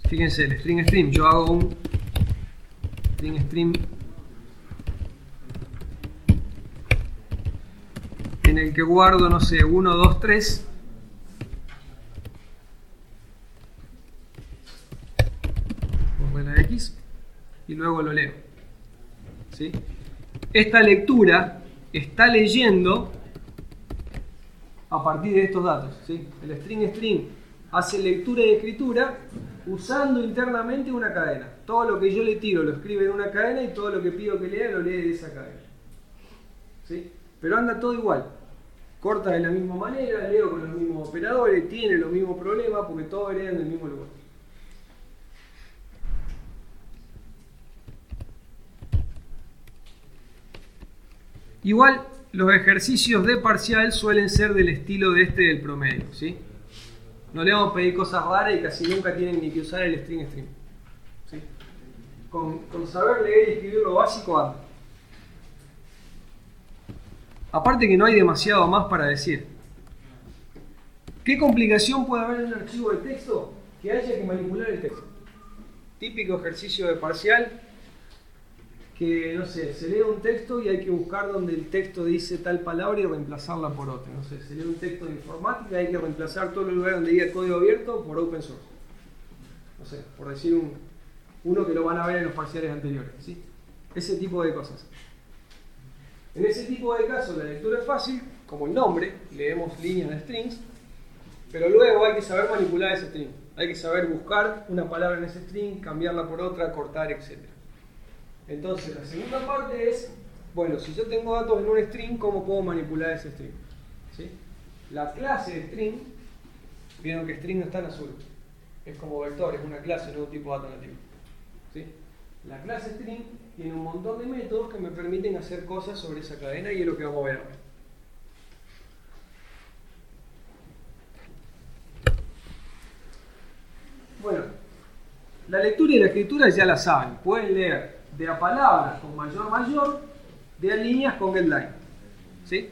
A: Fíjense, el string-stream, yo hago un string-stream en el que guardo, no sé, 1, 2, 3. Pongo la X y luego lo leo. ¿Sí? Esta lectura está leyendo a partir de estos datos. ¿Sí? El string hace lectura y escritura usando internamente una cadena. Todo lo que yo le tiro lo escribe en una cadena y todo lo que pido que lea lo lee de esa cadena. ¿Sí? Pero anda todo igual. Corta de la misma manera, leo con los mismos operadores, tiene los mismos problemas porque todos heredan del mismo lugar. Igual, los ejercicios de parcial suelen ser del estilo de este del promedio, ¿sí? No le vamos a pedir cosas raras y casi nunca tienen ni que usar el string. ¿Sí? Con saber leer y escribir lo básico anda. Aparte que no hay demasiado más para decir. ¿Qué complicación puede haber en un archivo de texto? Que haya que manipular el texto. Típico ejercicio de parcial que, no sé, se lee un texto y hay que buscar donde el texto dice tal palabra y reemplazarla por otra. No sé, se lee un texto de informática y hay que reemplazar todos los lugares donde diga código abierto por open source. No sé, por decir uno que lo van a ver en los parciales anteriores, ¿sí? Ese tipo de cosas. En ese tipo de casos la lectura es fácil, como el nombre, leemos líneas de strings, pero luego hay que saber manipular ese string. Hay que saber buscar una palabra en ese string, cambiarla por otra, cortar, etc. Entonces la segunda parte es, bueno, si yo tengo datos en un string, ¿cómo puedo manipular ese string? ¿Sí? La clase de string, vieron que string no está en azul, es como vector, es una clase, no un tipo de dato nativo. ¿Sí? La clase string tiene un montón de métodos que me permiten hacer cosas sobre esa cadena y es lo que vamos a ver ahora. Bueno, la lectura y la escritura ya la saben, pueden leer de a palabras con mayor, de a líneas con getLine. ¿Sí?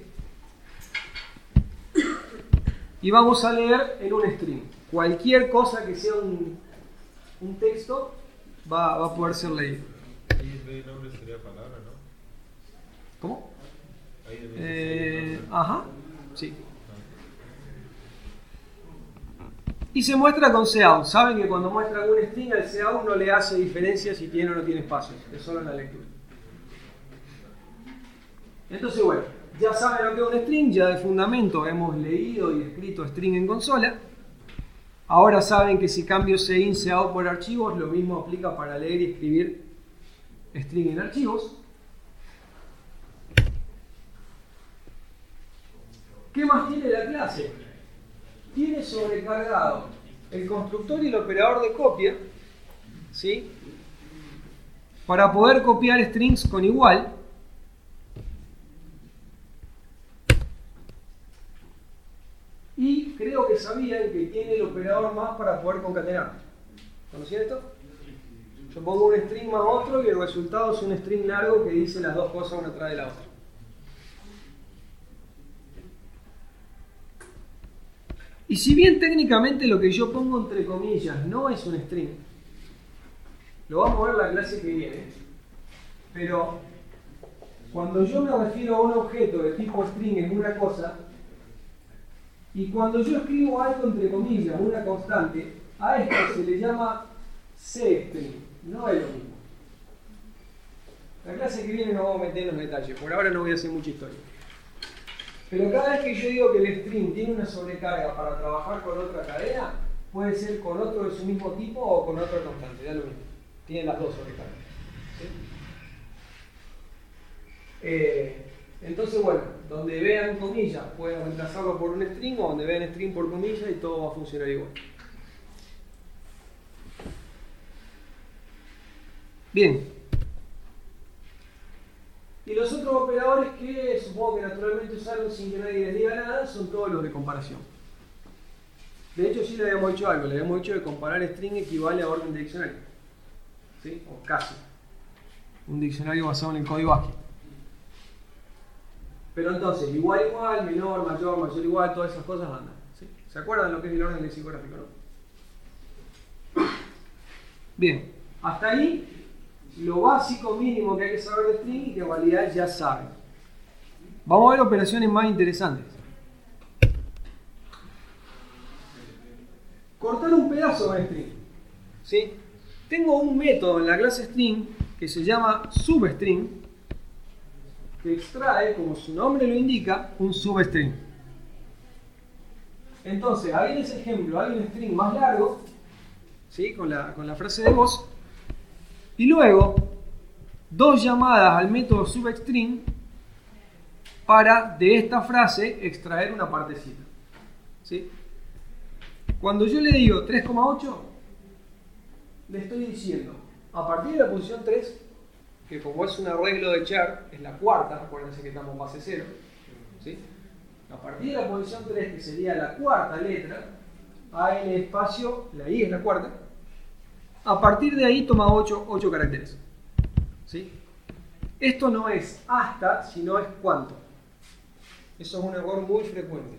A: Y vamos a leer en un string. Cualquier cosa que sea un texto va a poder ser leído.
E: Ahí en vez de nombre sería palabra, ¿no?
A: ¿Cómo?
E: Ahí en vez de
A: Ajá, sí. Y se muestra con cout. Saben que cuando muestra algún string, al cout no le hace diferencia si tiene o no tiene espacios, es solo en la lectura. Entonces, bueno, ya saben lo que es un string, ya de fundamento hemos leído y escrito string en consola. Ahora saben que si cambio in, cout por archivos, lo mismo aplica para leer y escribir string en archivos. ¿Qué más tiene la clase? Tiene sobrecargado el constructor y el operador de copia, ¿sí? Para poder copiar strings con igual. Y creo que sabían que tiene el operador más para poder concatenar. ¿Conocían esto? Yo pongo un string más otro y el resultado es un string largo que dice las dos cosas una tras de la otra. Y si bien técnicamente lo que yo pongo entre comillas no es un string, lo vamos a ver en la clase que viene, pero cuando yo me refiero a un objeto de tipo string es una cosa, y cuando yo escribo algo entre comillas, una constante, a esto se le llama cstring, no es lo mismo. La clase que viene nos vamos a meter en los detalles, por ahora no voy a hacer mucha historia. Pero cada vez que yo digo que el string tiene una sobrecarga para trabajar con otra cadena, puede ser con otro de su mismo tipo o con otra constante, da lo mismo. Tiene las dos sobrecargas. ¿Sí? Entonces, bueno, donde vean comillas, pueden reemplazarlo por un string, o donde vean string por comillas y todo va a funcionar igual. Bien. Y los otros operadores que supongo que naturalmente usaron sin que nadie les diga nada son todos los de comparación. De hecho, sí le habíamos dicho algo, le habíamos dicho que comparar string equivale a orden de diccionario. ¿Sí? O casi. Un diccionario basado en el código ASCII. Pero entonces, igual, menor, mayor, igual, todas esas cosas andan. ¿Sí? ¿Se acuerdan lo que es el orden lexicográfico, no? Bien, hasta ahí lo básico mínimo que hay que saber de string y que en realidad ya saben. Vamos a ver operaciones más interesantes. Cortar un pedazo de string. ¿Sí? Tengo un método en la clase string que se llama substring, que extrae, como su nombre lo indica, un substring. Entonces, ahí en ese ejemplo hay un string más largo, ¿sí? con la frase de voz, y luego dos llamadas al método substring para de esta frase extraer una partecita. ¿Sí? Cuando yo le digo 3,8, le estoy diciendo, a partir de la posición 3, que como es un arreglo de char, es la cuarta, acuérdense que estamos base 0, ¿sí? A partir de la posición 3, que sería la cuarta letra, A en el espacio, la I es la cuarta, a partir de ahí toma 8 caracteres. ¿Sí? Esto no es hasta, sino es cuánto. Eso es un error muy frecuente.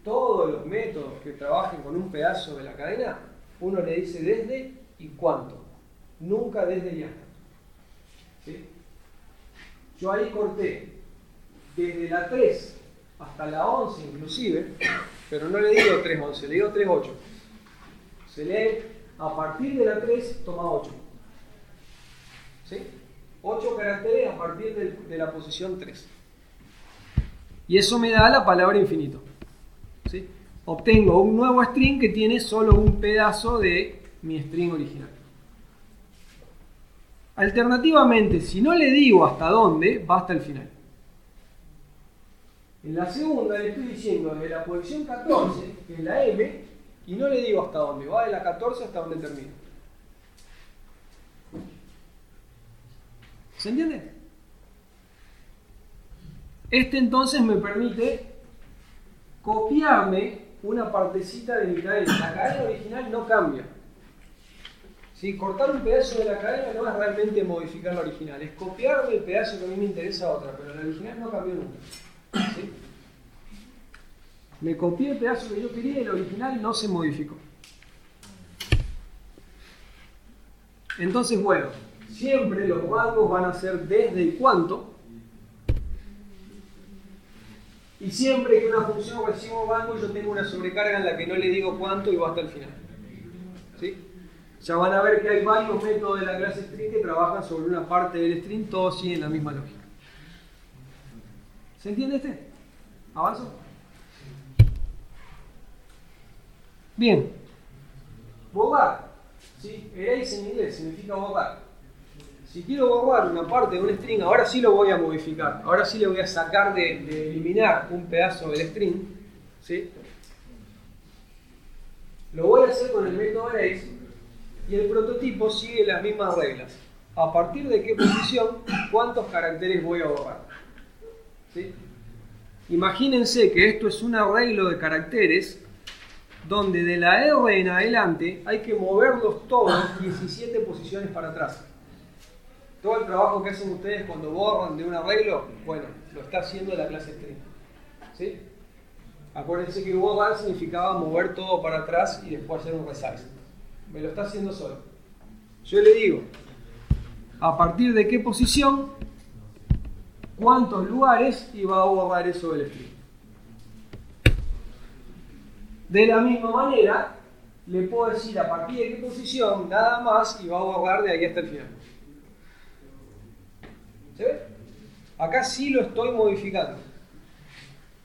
A: Todos los métodos que trabajen con un pedazo de la cadena, uno le dice desde y cuánto. Nunca desde y hasta. ¿Sí? Yo ahí corté desde la 3 hasta la 11 inclusive, pero no le digo 3.11, le digo 3.8. Se lee a partir de la 3 toma 8. ¿Sí? 8 caracteres a partir de la posición 3. Y eso me da la palabra infinito. ¿Sí? Obtengo un nuevo string que tiene solo un pedazo de mi string original. Alternativamente, si no le digo hasta dónde, va hasta el final. En la segunda le estoy diciendo desde la posición 14, que es la M, y no le digo hasta dónde, va de la 14 hasta donde termina. ¿Se entiende? Este entonces me permite copiarme una partecita de mi cadena. La cadena original no cambia. ¿Sí? Cortar un pedazo de la cadena no es realmente modificar la original, es copiarme el pedazo que a mí me interesa a otra, pero la original no cambió nunca. ¿Sí? Me copié el pedazo que yo quería y el original no se modificó. Entonces, bueno, siempre los rangos van a ser desde y cuánto. Y siempre que una función reciba un rango, yo tengo una sobrecarga en la que no le digo cuánto y va hasta el final. ¿Sí? Ya van a ver que hay varios métodos de la clase string que trabajan sobre una parte del string, todos siguen la misma lógica. ¿Se entiende este? ¿Avanzo? Bien. Borrar. ¿Sí? Erase en inglés significa borrar. Si quiero borrar una parte de un string, ahora sí lo voy a modificar. Ahora sí le voy a sacar de eliminar un pedazo del string. ¿Sí? Lo voy a hacer con el método erase y el prototipo sigue las mismas reglas. A partir de qué posición, cuántos caracteres voy a borrar. ¿Sí? Imagínense que esto es un arreglo de caracteres donde de la R en adelante hay que moverlos todos 17 posiciones para atrás. Todo el trabajo que hacen ustedes cuando borran de un arreglo, bueno, lo está haciendo la clase string. ¿Sí? Acuérdense que borrar significaba mover todo para atrás y después hacer un resize. Me lo está haciendo solo. Yo le digo, a partir de qué posición, cuántos lugares, y va a borrar eso del string. De la misma manera, le puedo decir a partir de qué posición, nada más, y va a borrar de ahí hasta el final. ¿Se ve? Acá sí lo estoy modificando.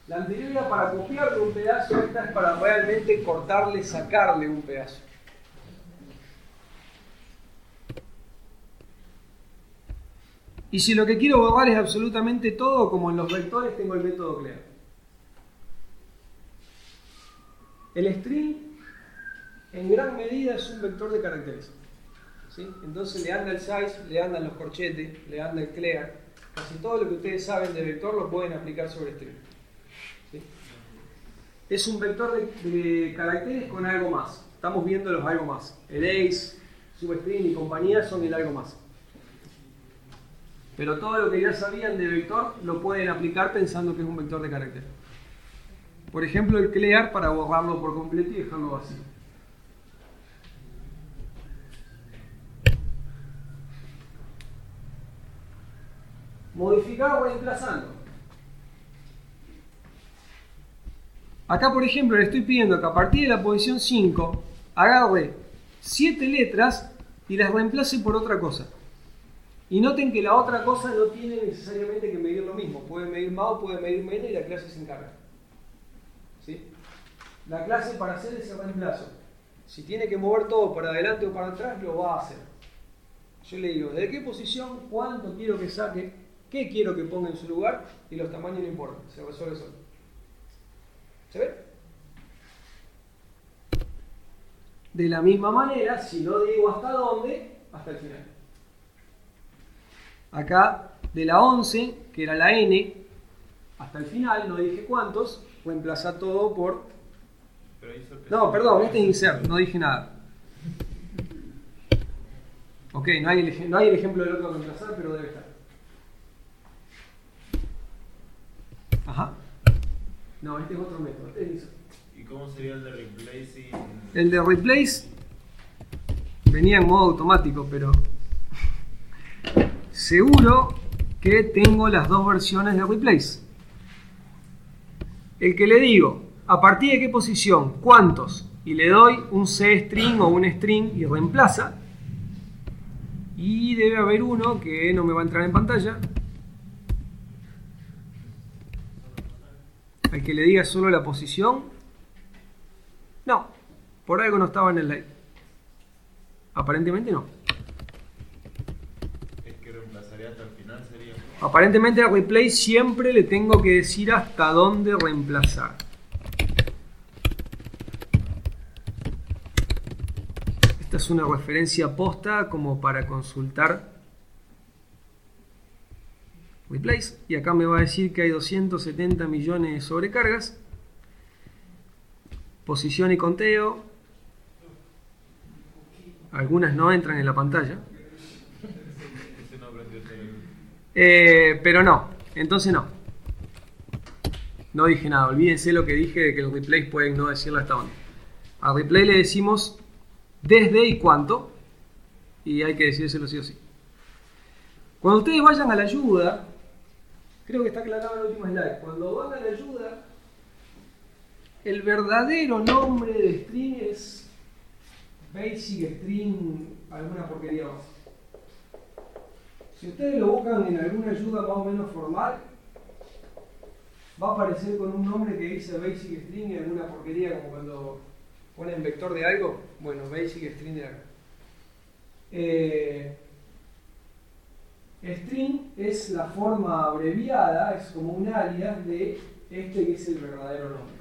A: La anterior era para copiarle un pedazo, esta es para realmente cortarle, sacarle un pedazo. Y si lo que quiero borrar es absolutamente todo, como en los vectores, tengo el método clear. El string, en gran medida, es un vector de caracteres. ¿Sí? Entonces le anda el size, le andan los corchetes, le anda el clear. Casi todo lo que ustedes saben de vector lo pueden aplicar sobre string. ¿Sí? Es un vector de caracteres con algo más. Estamos viendo los algo más. Erase, substring y compañía son el algo más. Pero todo lo que ya sabían de vector lo pueden aplicar pensando que es un vector de carácter. Por ejemplo, el clear para borrarlo por completo y dejarlo vacío. Modificar reemplazando. Acá, por ejemplo, le estoy pidiendo que a partir de la posición 5 agarre 7 letras y las reemplace por otra cosa. Y noten que la otra cosa no tiene necesariamente que medir lo mismo. Puede medir más o puede medir menos y la clase se encarga. ¿Sí? La clase para hacer ese reemplazo, si tiene que mover todo para adelante o para atrás, lo va a hacer. Yo le digo, ¿de qué posición? ¿Cuánto quiero que saque? ¿Qué quiero que ponga en su lugar? Y los tamaños no importan, se resuelve solo. ¿Se ve? De la misma manera, si no digo hasta dónde, hasta el final. Acá, de la 11, que era la n, hasta el final, no dije cuántos, reemplaza todo por... No, perdón, este es insert, no dije nada. Ok, no hay el ejemplo del otro reemplazar, pero debe estar. Ajá. No, este es otro método, este es insert.
E: ¿Y cómo sería el de replacing?
A: El de replace venía en modo automático, pero seguro que tengo las dos versiones de replace. El que le digo, ¿a partir de qué posición? ¿Cuántos? Y le doy un cstring o un string y reemplaza. Y debe haber uno que no me va a entrar en pantalla. Al que le diga solo la posición. No, por algo no estaba en el live. Aparentemente no.
E: Es que reemplazaría hasta el final, sería.
A: Aparentemente a replace siempre le tengo que decir hasta dónde reemplazar. Esta es una referencia posta como para consultar replace. Y acá me va a decir que hay 270 millones de sobrecargas. Posición y conteo. Algunas no entran en la pantalla. Pero no, entonces no. No dije nada, olvídense lo que dije de que el replace pueden no decirle hasta dónde. Al replay le decimos desde y cuánto, y hay que decírselo sí o sí. Cuando ustedes vayan a la ayuda, creo que está aclarado en el último slide, cuando van a la ayuda, el verdadero nombre de string es basic string, alguna porquería más. Si ustedes lo buscan en alguna ayuda más o menos formal, va a aparecer con un nombre que dice basic string y alguna porquería, como cuando ponen vector de algo. Bueno, basic string de algo. String es la forma abreviada, es como un alias de este que es el verdadero nombre.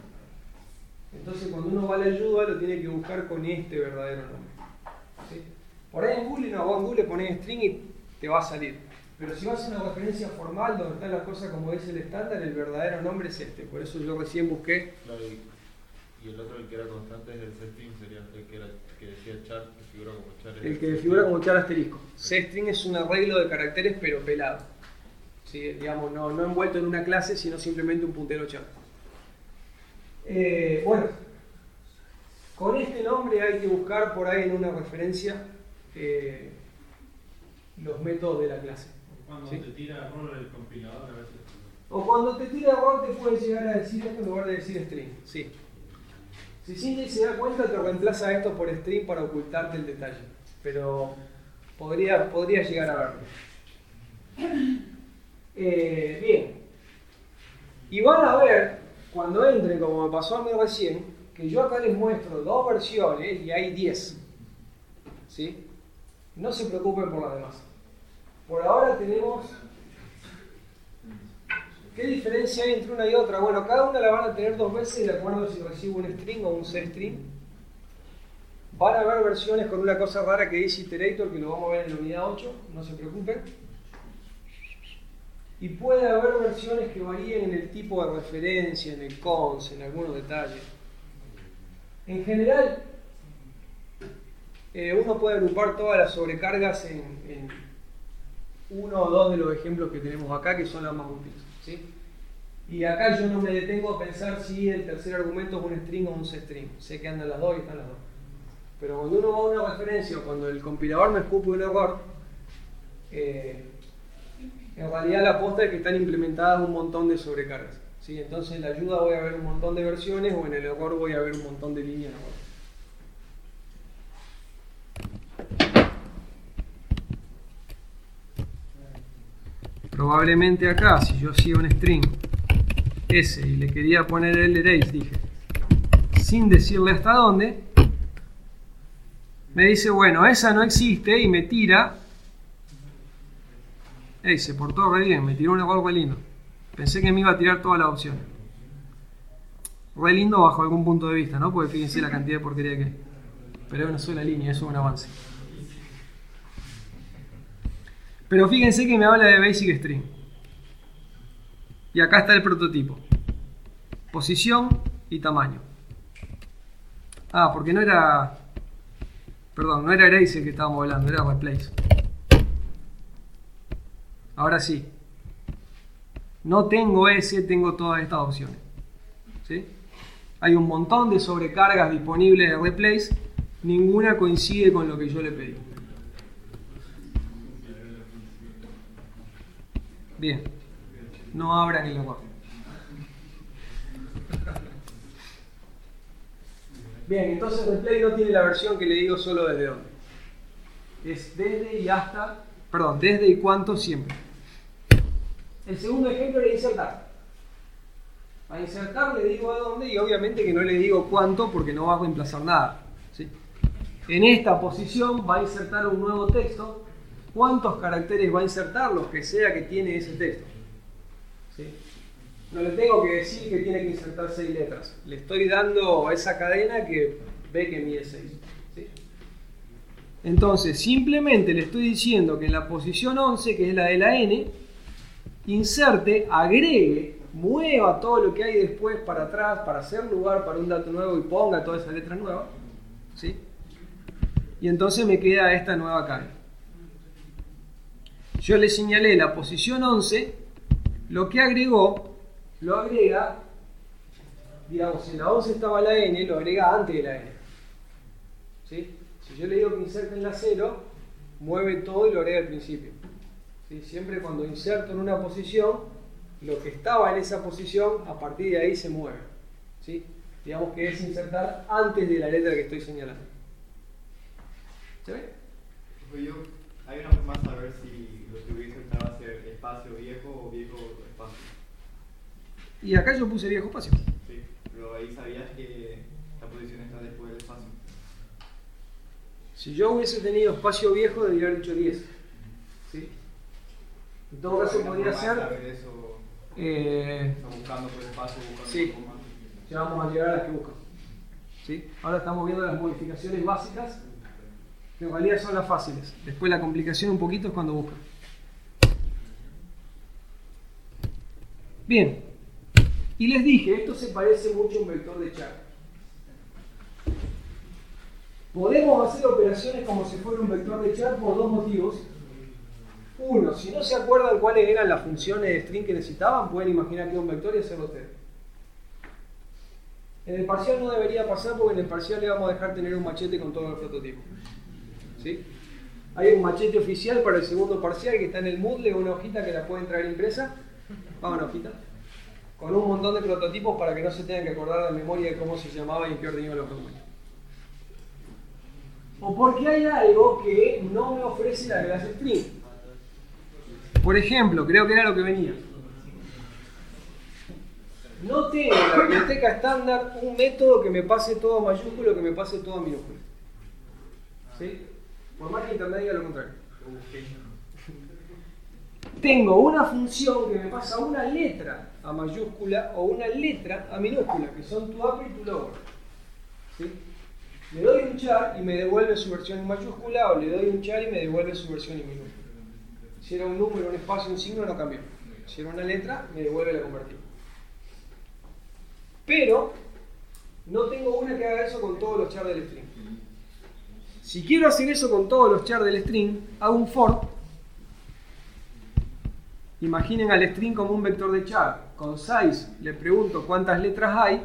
A: Entonces cuando uno va a la ayuda lo tiene que buscar con este verdadero nombre. ¿Sí? Por ahí en Google, no, vos en Google ponés string y te va a salir. Pero si vas a una referencia formal donde están las cosas como es el estándar, el verdadero nombre es este. Por eso yo recién busqué.
E: Claro, y el otro, el que era constante, es el cstring, sería el que decía char, que figura como char.
A: El que figura como char asterisco. Cstring es un arreglo de caracteres pero pelado. ¿Sí? Digamos, no envuelto en una clase, sino simplemente un puntero char. Bueno, con este nombre hay que buscar por ahí en una referencia los métodos de la clase.
I: Cuando
A: ¿Sí?
I: te tira error el compilador a veces.
A: O cuando te tira error te puede llegar a decir esto en lugar de decir string. Sí. Si Cindy se da cuenta te reemplaza esto por string para ocultarte el detalle. Pero podría llegar a verlo. Bien. Y van a ver, cuando entren, como me pasó a mí recién, que yo acá les muestro dos versiones y hay 10. ¿Sí? No se preocupen por las demás. Por ahora tenemos... ¿Qué diferencia hay entre una y otra? Bueno, cada una la van a tener 2 veces de acuerdo si recibo un string o un cstring. Van a haber versiones con una cosa rara que dice iterator, que lo vamos a ver en la unidad 8, no se preocupen. Y puede haber versiones que varíen en el tipo de referencia, en el cons, en algunos detalles. En general, uno puede agrupar todas las sobrecargas en uno o dos de los ejemplos que tenemos acá, que son las más útiles. ¿Sí? Y acá yo no me detengo a pensar si el tercer argumento es un string o un cstring. Sé que andan las dos y están las dos. Pero cuando uno va a una referencia o cuando el compilador me escupe un error, en realidad la aposta es que están implementadas un montón de sobrecargas. ¿sí? Entonces en la ayuda voy a ver un montón de versiones o en el error voy a ver un montón de líneas. Probablemente acá, si yo hacía un string S y le quería poner el erase, dije, sin decirle hasta dónde, me dice, bueno, esa no existe y me tira. Se portó re bien, me tiró un error re lindo. Pensé que me iba a tirar todas las opciones. Re lindo bajo algún punto de vista, ¿no? Porque fíjense la cantidad de porquería que hay. Pero es una sola línea, eso es un avance. Pero fíjense que me habla de basic string. Y acá está el prototipo. Posición y tamaño. Ah, porque no era... Perdón, no era erase el que estábamos hablando, era replace. Ahora sí. No tengo ese, tengo todas estas opciones. ¿Sí? Hay un montón de sobrecargas disponibles de replace. Ninguna coincide con lo que yo le pedí. Bien. No abran el lenguaje. Bien, entonces replay no tiene la versión que le digo solo desde dónde. Es desde y hasta, perdón, desde y cuánto siempre. El segundo ejemplo era insertar. A insertar le digo a dónde y obviamente que no le digo cuánto porque no va a reemplazar nada. ¿Sí? En esta posición va a insertar un nuevo texto. ¿Cuántos caracteres va a insertar? Los que sea que tiene ese texto. ¿Sí? No le tengo que decir que tiene que insertar 6 letras. Le estoy dando a esa cadena que ve que mide 6. ¿Sí? Entonces, simplemente le estoy diciendo que en la posición 11, que es la de la n, inserte, agregue, mueva todo lo que hay después para atrás, para hacer lugar para un dato nuevo y ponga toda esa letra nueva. ¿Sí? Y entonces me queda esta nueva cadena. Yo le señalé la posición 11, lo que agregó, lo agrega, digamos, en la 11 estaba la n, lo agrega antes de la n. ¿Sí? Si yo le digo que inserte en la 0, mueve todo y lo agrega al principio. ¿Sí? Siempre cuando inserto en una posición, lo que estaba en esa posición, a partir de ahí se mueve. ¿Sí? Digamos que es insertar antes de la letra que estoy señalando. ¿Se ve?
D: Hay una forma de saber si lo que voy a insertar va a ser espacio viejo o viejo espacio.
A: Y acá yo puse viejo espacio.
D: Sí, pero ahí sabías que la posición está después del espacio.
A: Si yo hubiese tenido espacio viejo, debería haber dicho 10. ¿Sí? En todo caso podría ser...
D: buscando por espacio, buscando
A: sí,
D: por más.
A: ya vamos a llegar a las que buscan. ¿Sí? Ahora estamos viendo las modificaciones básicas, que en realidad son las fáciles. Después la complicación un poquito es cuando buscan. Bien. Y les dije, esto se parece mucho a un vector de char. Podemos hacer operaciones como si fuera un vector de char por dos motivos. Uno, si no se acuerdan cuáles eran las funciones de string que necesitaban, pueden imaginar que es un vector y hacerlo ustedes. En el parcial no debería pasar porque en el parcial le vamos a dejar tener un machete con todos los prototipos. ¿Sí? Hay un machete oficial para el segundo parcial que está en el Moodle, una hojita que la pueden traer impresa. Vamos, una hojita. Con un montón de prototipos para que no se tengan que acordar de memoria de cómo se llamaba y en qué orden iban los documentos. O porque hay algo que no me ofrece la clase string. Por ejemplo, creo que era lo que venía. No tengo en la biblioteca estándar un método que me pase todo mayúsculo, que me pase todo minúsculo. ¿Sí? Por más que Internet diga lo contrario. Tengo una función que me pasa una letra a mayúscula o una letra a minúscula, que son tu upper y tu lower. ¿Sí? Le doy un char y me devuelve su versión en mayúscula, o le doy un char y me devuelve su versión en minúscula. Si era un número, un espacio, un signo, no cambió. Si era una letra, me devuelve la convertida. Pero no tengo una que haga eso con todos los chars del string. Si quiero hacer eso con todos los chars del string, hago un for. Imaginen al string como un vector de char. Con size le pregunto cuántas letras hay.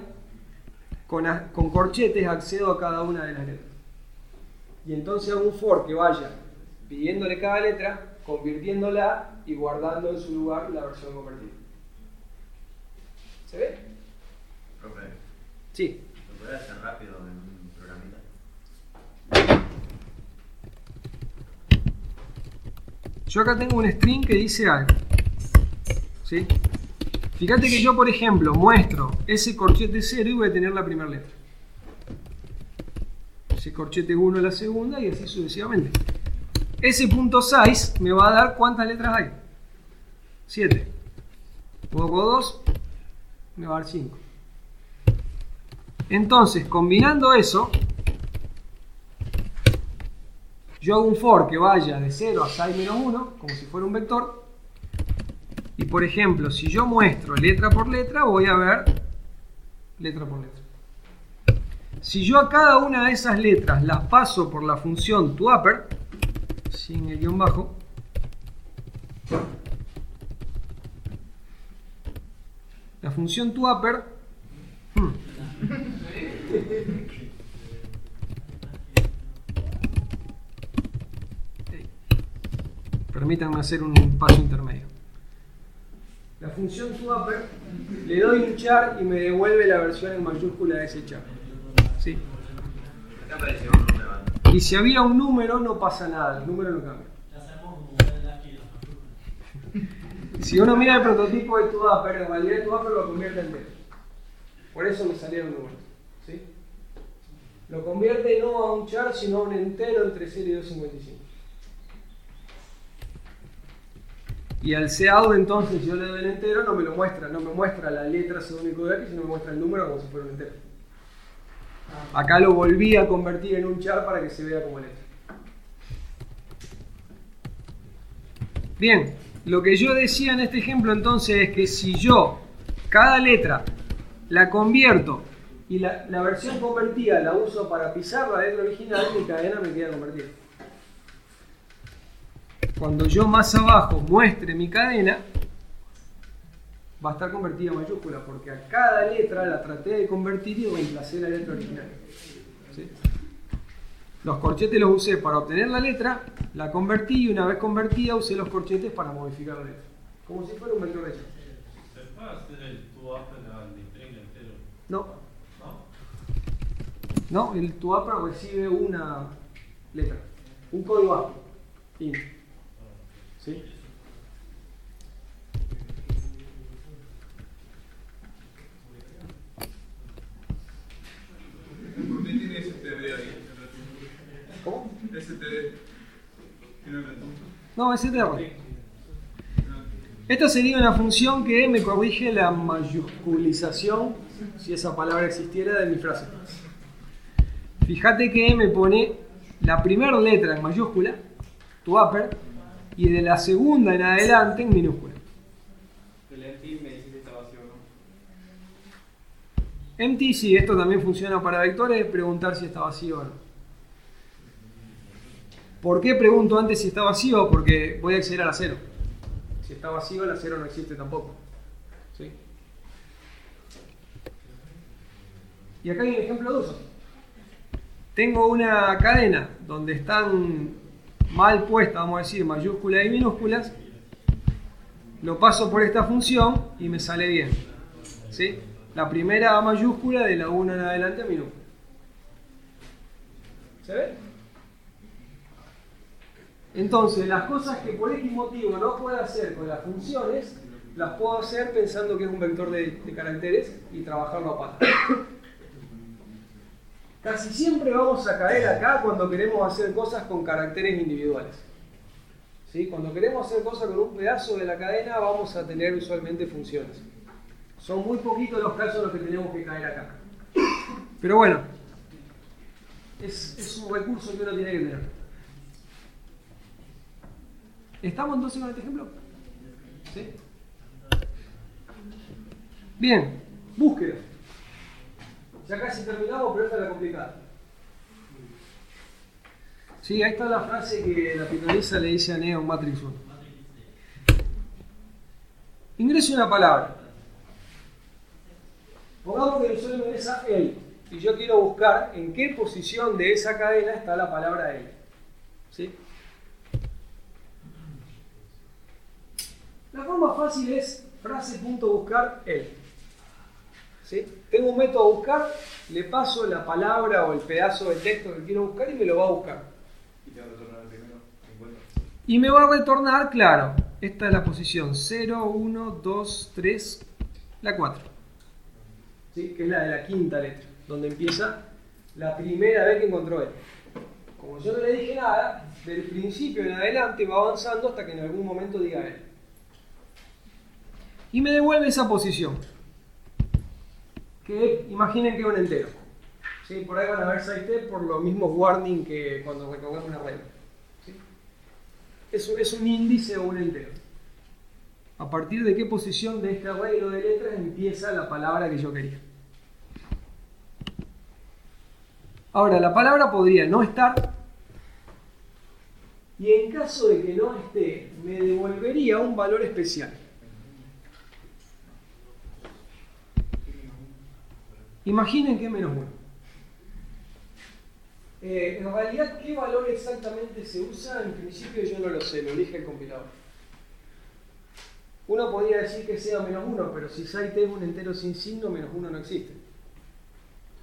A: Con corchetes accedo a cada una de las letras. Y entonces hago un for que vaya pidiéndole cada letra, convirtiéndola y guardando en su lugar la versión convertida. ¿Se ve?
J: Profe,
A: Sí.
J: ¿lo puede hacer rápido en un programita?
A: Yo acá tengo un string que dice algo. ¿Sí? Fíjate que yo, por ejemplo, muestro ese corchete 0 y voy a tener la primera letra. Ese corchete 1 la segunda y así sucesivamente. Ese punto size me va a dar cuántas letras hay. 7. Pongo 2, me va a dar 5. Entonces, combinando eso, yo hago un for que vaya de 0 a size menos 1, como si fuera un vector. Y por ejemplo, si yo muestro letra por letra, voy a ver letra por letra. Si yo a cada una de esas letras las paso por la función toUpper, sin el guión bajo, la función toUpper permítanme hacer un paso intermedio. La función toUpper le doy un char y me devuelve la versión en mayúscula de ese char. ¿Sí?
J: Acá apareció un número.
A: Y si había un número, no pasa nada, el número no cambia. Si uno mira el prototipo de toUpper, en realidad toUpper lo convierte en entero. Por eso me salieron números. ¿Sí? Lo convierte no a un char, sino a un entero entre 0 y 255. Y al cout entonces yo le doy el entero, no me lo muestra, no me muestra la letra según el código, sino me muestra el número como si fuera un entero. Acá lo volví a convertir en un char para que se vea como letra. Bien, lo que yo decía en este ejemplo entonces es que si yo cada letra la convierto y la versión convertida la uso para pisar la letra original, mi cadena me queda convertida. Cuando yo más abajo muestre mi cadena, va a estar convertida en mayúscula, porque a cada letra la traté de convertir y reemplacé la letra original. ¿Sí? Los corchetes los usé para obtener la letra, la convertí y una vez convertida usé los corchetes para modificar la letra. Como si fuera un vector de hecho.
I: ¿Se puede hacer el toUpper al string entero?
A: No.
I: ¿No?
A: No, el toUpper recibe una letra, un código ASCII. int. ¿Sí?
F: ¿Por qué tiene STD ahí?
A: ¿Cómo?
F: STD. ¿Tiene el retorno?
A: No, str. Esta sería una función que me corrige la mayusculización, si esa palabra existiera, de mi frase. Fíjate que me pone la primera letra en mayúscula, toUpper, y de la segunda en adelante en minúscula.
D: El empty me dice si está vacío o no.
A: Empty, sí, esto también funciona para vectores, preguntar si está vacío o no. ¿Por qué pregunto antes si está vacío? Porque voy a acceder a la 0. Si está vacío, la 0 no existe tampoco. ¿Sí? Y acá hay un ejemplo de uso. Tengo una cadena donde están mal puestas, vamos a decir, mayúsculas y minúsculas. Lo paso por esta función y me sale bien. ¿Sí? La primera a mayúscula, de la 1 en adelante a minúscula. ¿Se ve? Entonces, las cosas que por X motivo no puedo hacer con las funciones, las puedo hacer pensando que es un vector de caracteres y trabajarlo a pata. Casi siempre vamos a caer acá cuando queremos hacer cosas con caracteres individuales. ¿Sí? Cuando queremos hacer cosas con un pedazo de la cadena, vamos a tener usualmente funciones. Son muy poquitos los casos en los que tenemos que caer acá. Pero bueno, es un recurso que uno tiene que tener. ¿Estamos entonces con este ejemplo? ¿Sí? Bien, búsqueda. Ya casi terminamos, pero esta es la complicada. Sí, ahí está la frase que la pitonisa le dice a Neo en Matrix 1. Ingrese una palabra. Pongamos que el usuario me ingresa él. Y yo quiero buscar en qué posición de esa cadena está la palabra él. ¿Sí? La forma fácil es frase.buscar él. ¿Sí? Tengo un método a buscar, le paso la palabra o el pedazo de texto que quiero buscar y me lo va a buscar.
C: Y te va a retornar el primero, 50.
A: Y me va a retornar, claro, esta es la posición 0, 1, 2, 3, la 4. ¿Sí? Que es la de la quinta letra, donde empieza la primera vez que encontró él. Como yo no le dije nada, del principio en adelante va avanzando hasta que en algún momento diga él. Y me devuelve esa posición. Que imaginen que es un entero. ¿Sí? Por ahí van a ver site por los mismos warning que cuando recogemos una regla. ¿Sí? Es un índice o un entero. A partir de qué posición de este arreglo de letras empieza la palabra que yo quería. Ahora, la palabra podría no estar, y en caso de que no esté, me devolvería un valor especial. Imaginen que es menos 1. En realidad, ¿qué valor exactamente se usa? En principio yo no lo sé, lo elige el compilador. Uno podría decir que sea menos 1, pero si site es un entero sin signo, menos 1 no existe.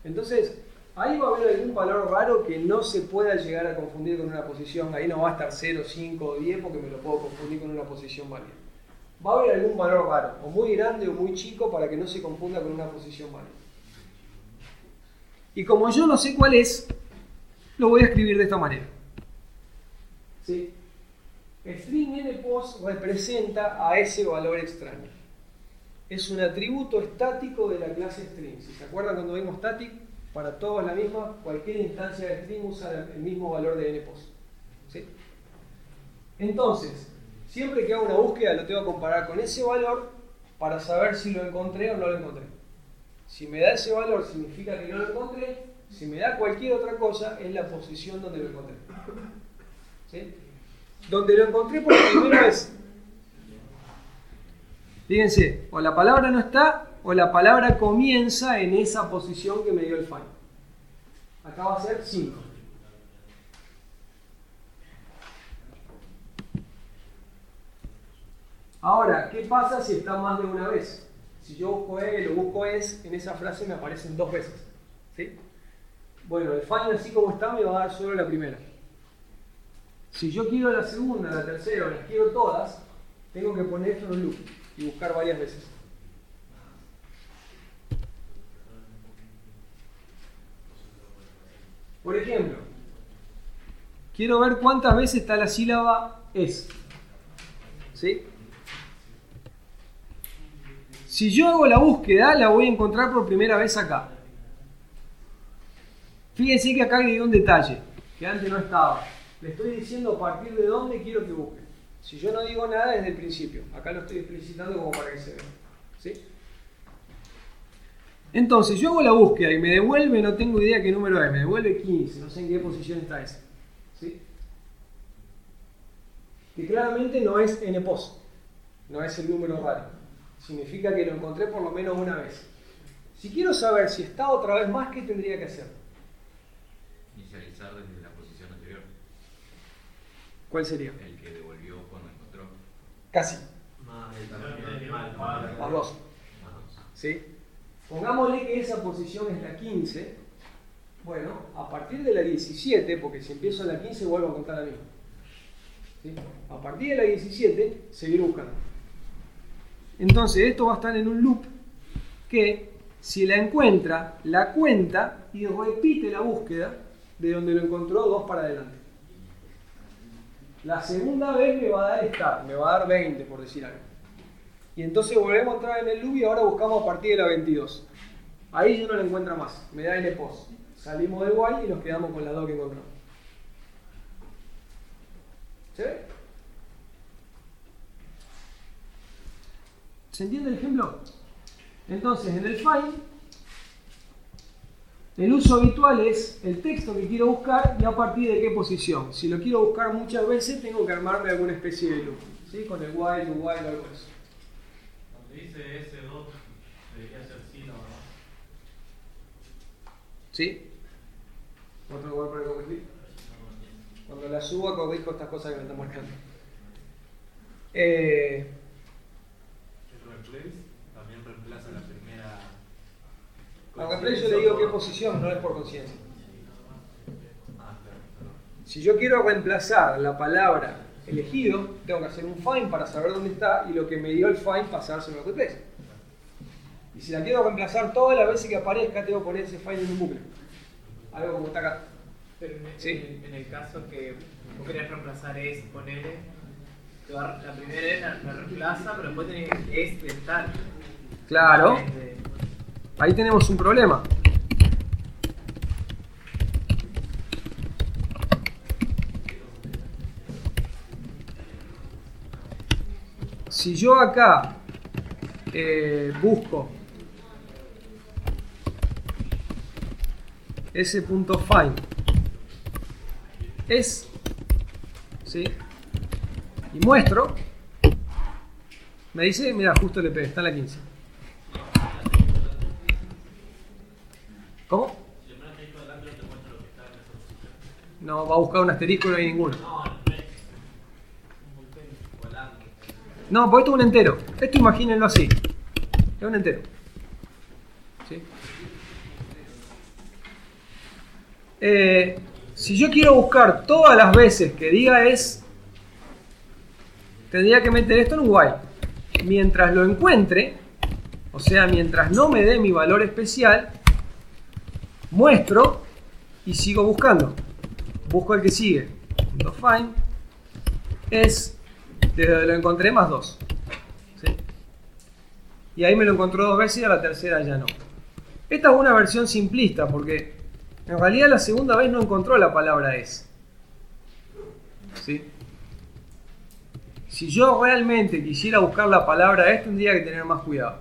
A: Entonces, ahí va a haber algún valor raro que no se pueda llegar a confundir con una posición. Ahí no va a estar 0, 5 o 10 porque me lo puedo confundir con una posición válida. Va a haber algún valor raro, o muy grande o muy chico, para que no se confunda con una posición válida. Y como yo no sé cuál es, lo voy a escribir de esta manera. ¿Sí? String npos representa a ese valor extraño. Es un atributo estático de la clase string. Si se acuerdan cuando vimos static, para todos la misma, cualquier instancia de string usa el mismo valor de npos. ¿Sí? Entonces, siempre que hago una búsqueda lo tengo que comparar con ese valor para saber si lo encontré o no lo encontré. Si me da ese valor significa que no lo encontré. Si me da cualquier otra cosa es la posición donde lo encontré. ¿Sí? Donde lo encontré por primera vez. Fíjense, o la palabra no está o la palabra comienza en esa posición que me dio el find. Acá va a ser 5. Ahora, ¿qué pasa si está más de una vez? Si yo busco él o busco es, en esa frase me aparecen 2 veces. ¿Sí? Bueno, el find así como está me va a dar solo la primera. Si yo quiero la segunda, la tercera o las quiero todas, tengo que poner esto en un loop y buscar varias veces. Por ejemplo, quiero ver cuántas veces está la sílaba es. ¿Sí? Si yo hago la búsqueda, la voy a encontrar por primera vez acá. Fíjense que acá agregué un detalle, que antes no estaba. Le estoy diciendo a partir de dónde quiero que busque. Si yo no digo nada desde el principio, acá lo estoy explicitando como para que se vea. ¿Sí? Entonces, yo hago la búsqueda y me devuelve, no tengo idea qué número es, me devuelve 15, no sé en qué posición está ese. ¿Sí? Que claramente no es npos, no es el número raro. Significa que lo encontré por lo menos una vez. Si quiero saber si está otra vez más, ¿qué tendría que hacer?
K: Inicializar desde la posición anterior.
A: ¿Cuál sería?
K: El que devolvió cuando encontró.
A: Casi.
I: Más
A: 2. ¿Sí? Pongámosle que esa posición es la 15. Bueno, a partir de la 17, porque si empiezo a la 15 vuelvo a contar la misma. ¿Sí? A partir de la 17, seguir buscando. Entonces esto va a estar en un loop que si la encuentra, la cuenta y repite la búsqueda de donde lo encontró 2 para adelante. La segunda vez me va a dar start, me va a dar 20 por decir algo. Y entonces volvemos a entrar en el loop y ahora buscamos a partir de la 22. Ahí ya no la encuentra más, me da npos. Salimos del while y nos quedamos con las 2 que encontramos. ¿Se ve? ¿Se entiende el ejemplo? Entonces, en el find, el uso habitual es el texto que quiero buscar y a partir de qué posición. Si lo quiero buscar muchas veces, tengo que armarme alguna especie de loop. ¿Sí? Con el while, do while o algo de eso.
I: Donde dice S2, debería ser sílaba, ¿no?
A: ¿Sí? ¿Otro lugar para corregir? Cuando la suba, corrijo estas cosas que me están marcando.
L: Replace también reemplaza la primera
A: Al replay yo le digo qué posición, no es por conciencia. Si yo quiero reemplazar la palabra elegido, tengo que hacer un find para saber dónde está y lo que me dio el find pasárselo al replace. Y si la quiero reemplazar todas las veces que aparezca, tengo que poner ese find en un bucle. Algo como está acá.
H: Pero en el caso que vos querés reemplazar es, ponele, la primera es la reemplaza, pero después tenés es de tal.
A: Claro. Ahí tenemos un problema. Si yo acá busco ese punto find es, ¿sí? Y muestro, me dice, mira, justo le pegué, está en la 15. ¿Cómo? No, va a buscar un asterisco y no hay ninguno. No, porque esto es un entero. Esto imagínenlo así. Es un entero. ¿Sí? Si yo quiero buscar todas las veces que diga es, tendría que meter esto en un while. Mientras lo encuentre, o sea, mientras no me dé mi valor especial, muestro y sigo buscando. Busco el que sigue. .find es desde donde lo encontré más 2. ¿Sí? Y ahí me lo encontró 2 veces y a la tercera ya no. Esta es una versión simplista porque en realidad la segunda vez no encontró la palabra es. ¿Sí? Si yo realmente quisiera buscar la palabra es, tendría que tener más cuidado.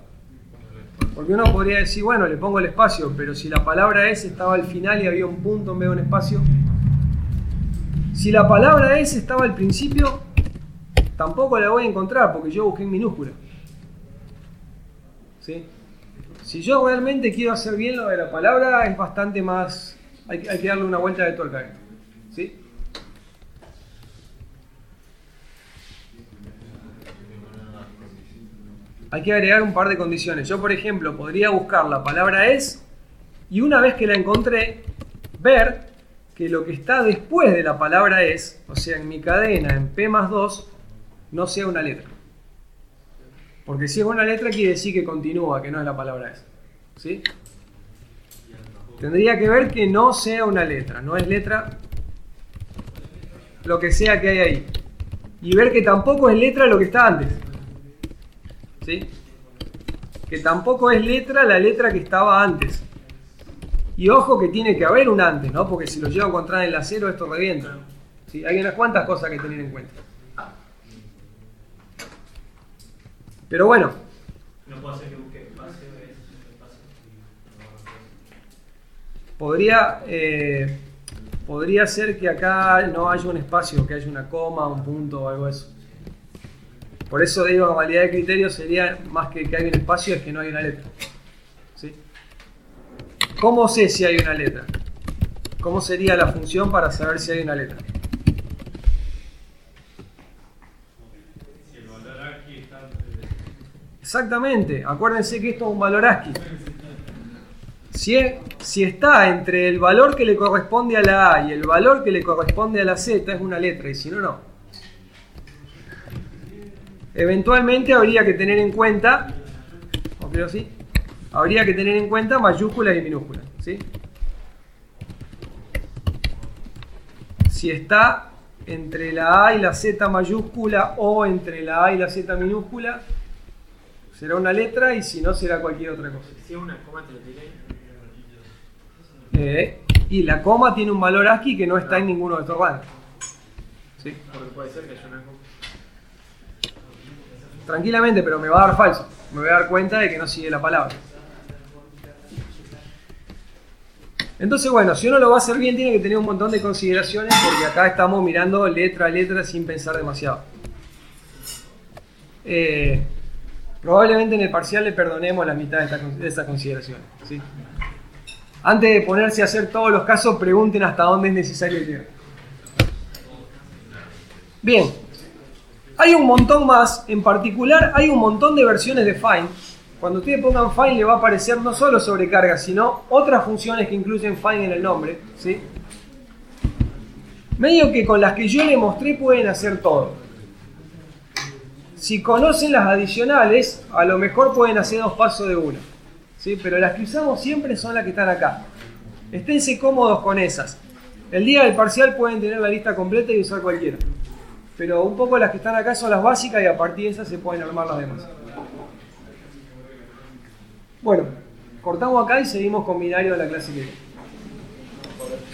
A: Porque uno podría decir, bueno, le pongo el espacio, pero si la palabra es estaba al final y había un punto en vez de un espacio. Si la palabra es estaba al principio, tampoco la voy a encontrar porque yo busqué en minúscula. ¿Sí? Si yo realmente quiero hacer bien lo de la palabra, es bastante más... Hay que darle una vuelta de tuerca. ¿Sí? Hay que agregar un par de condiciones. Yo, por ejemplo, podría buscar la palabra es y una vez que la encontré, ver que lo que está después de la palabra es, o sea, en mi cadena, en P más 2, no sea una letra. Porque si es una letra quiere decir que continúa, que no es la palabra es. ¿Sí? Tendría que ver que no sea una letra, no es letra lo que sea que hay ahí. Y ver que tampoco es letra lo que está antes. ¿Sí? Que tampoco es letra la letra que estaba antes. Y ojo que tiene que haber un antes, ¿no? Porque si lo llevo a encontrar en la 0 esto revienta. ¿Sí? Hay unas cuantas cosas que tener en cuenta. Pero bueno.
B: No puedo hacer que busque espacio,
A: podría ser que acá no haya un espacio, que haya una coma, un punto o algo de eso. Por eso digo, la validad de criterio sería más que haya un espacio, es que no hay una letra. ¿Sí? ¿Cómo sé si hay una letra? ¿Cómo sería la función para saber si hay una letra?
B: Si el valor ASCII está...
A: Exactamente, acuérdense que esto es un valor ASCII. Si está entre el valor que le corresponde a la A y el valor que le corresponde a la Z, es una letra, y si no, no. Eventualmente habría que tener en cuenta, o creo sí, habría que tener en cuenta mayúsculas y minúsculas, ¿sí? Si está entre la A y la Z mayúscula o entre la A y la Z minúscula, será una letra y si no será cualquier otra cosa.
H: Si es una coma te lo diré.
A: Y la coma tiene un valor ASCII que no está en ninguno de estos rangos. ¿Sí?
H: Porque puede ser que haya una coma.
A: Tranquilamente, pero me va a dar falso. Me voy a dar cuenta de que no sigue la palabra. Entonces, bueno, si uno lo va a hacer bien, tiene que tener un montón de consideraciones porque acá estamos mirando letra a letra sin pensar demasiado. Probablemente en el parcial le perdonemos la mitad de estas consideraciones. ¿Sí? Antes de ponerse a hacer todos los casos, pregunten hasta dónde es necesario llegar. Bien. Hay un montón más, en particular hay un montón de versiones de find Cuando ustedes pongan find le va a aparecer no solo sobrecarga, sino otras funciones que incluyen find en el nombre, ¿sí? Medio que con las que yo les mostré pueden hacer todo. Si conocen las adicionales, a lo mejor pueden hacer 2 pasos de una, ¿sí? Pero las que usamos siempre son las que están acá. Esténse cómodos con esas. El día del parcial pueden tener la lista completa y usar cualquiera. Pero un poco las que están acá son las básicas y a partir de esas se pueden armar las demás. Bueno, cortamos acá y seguimos con binario de la clase que viene.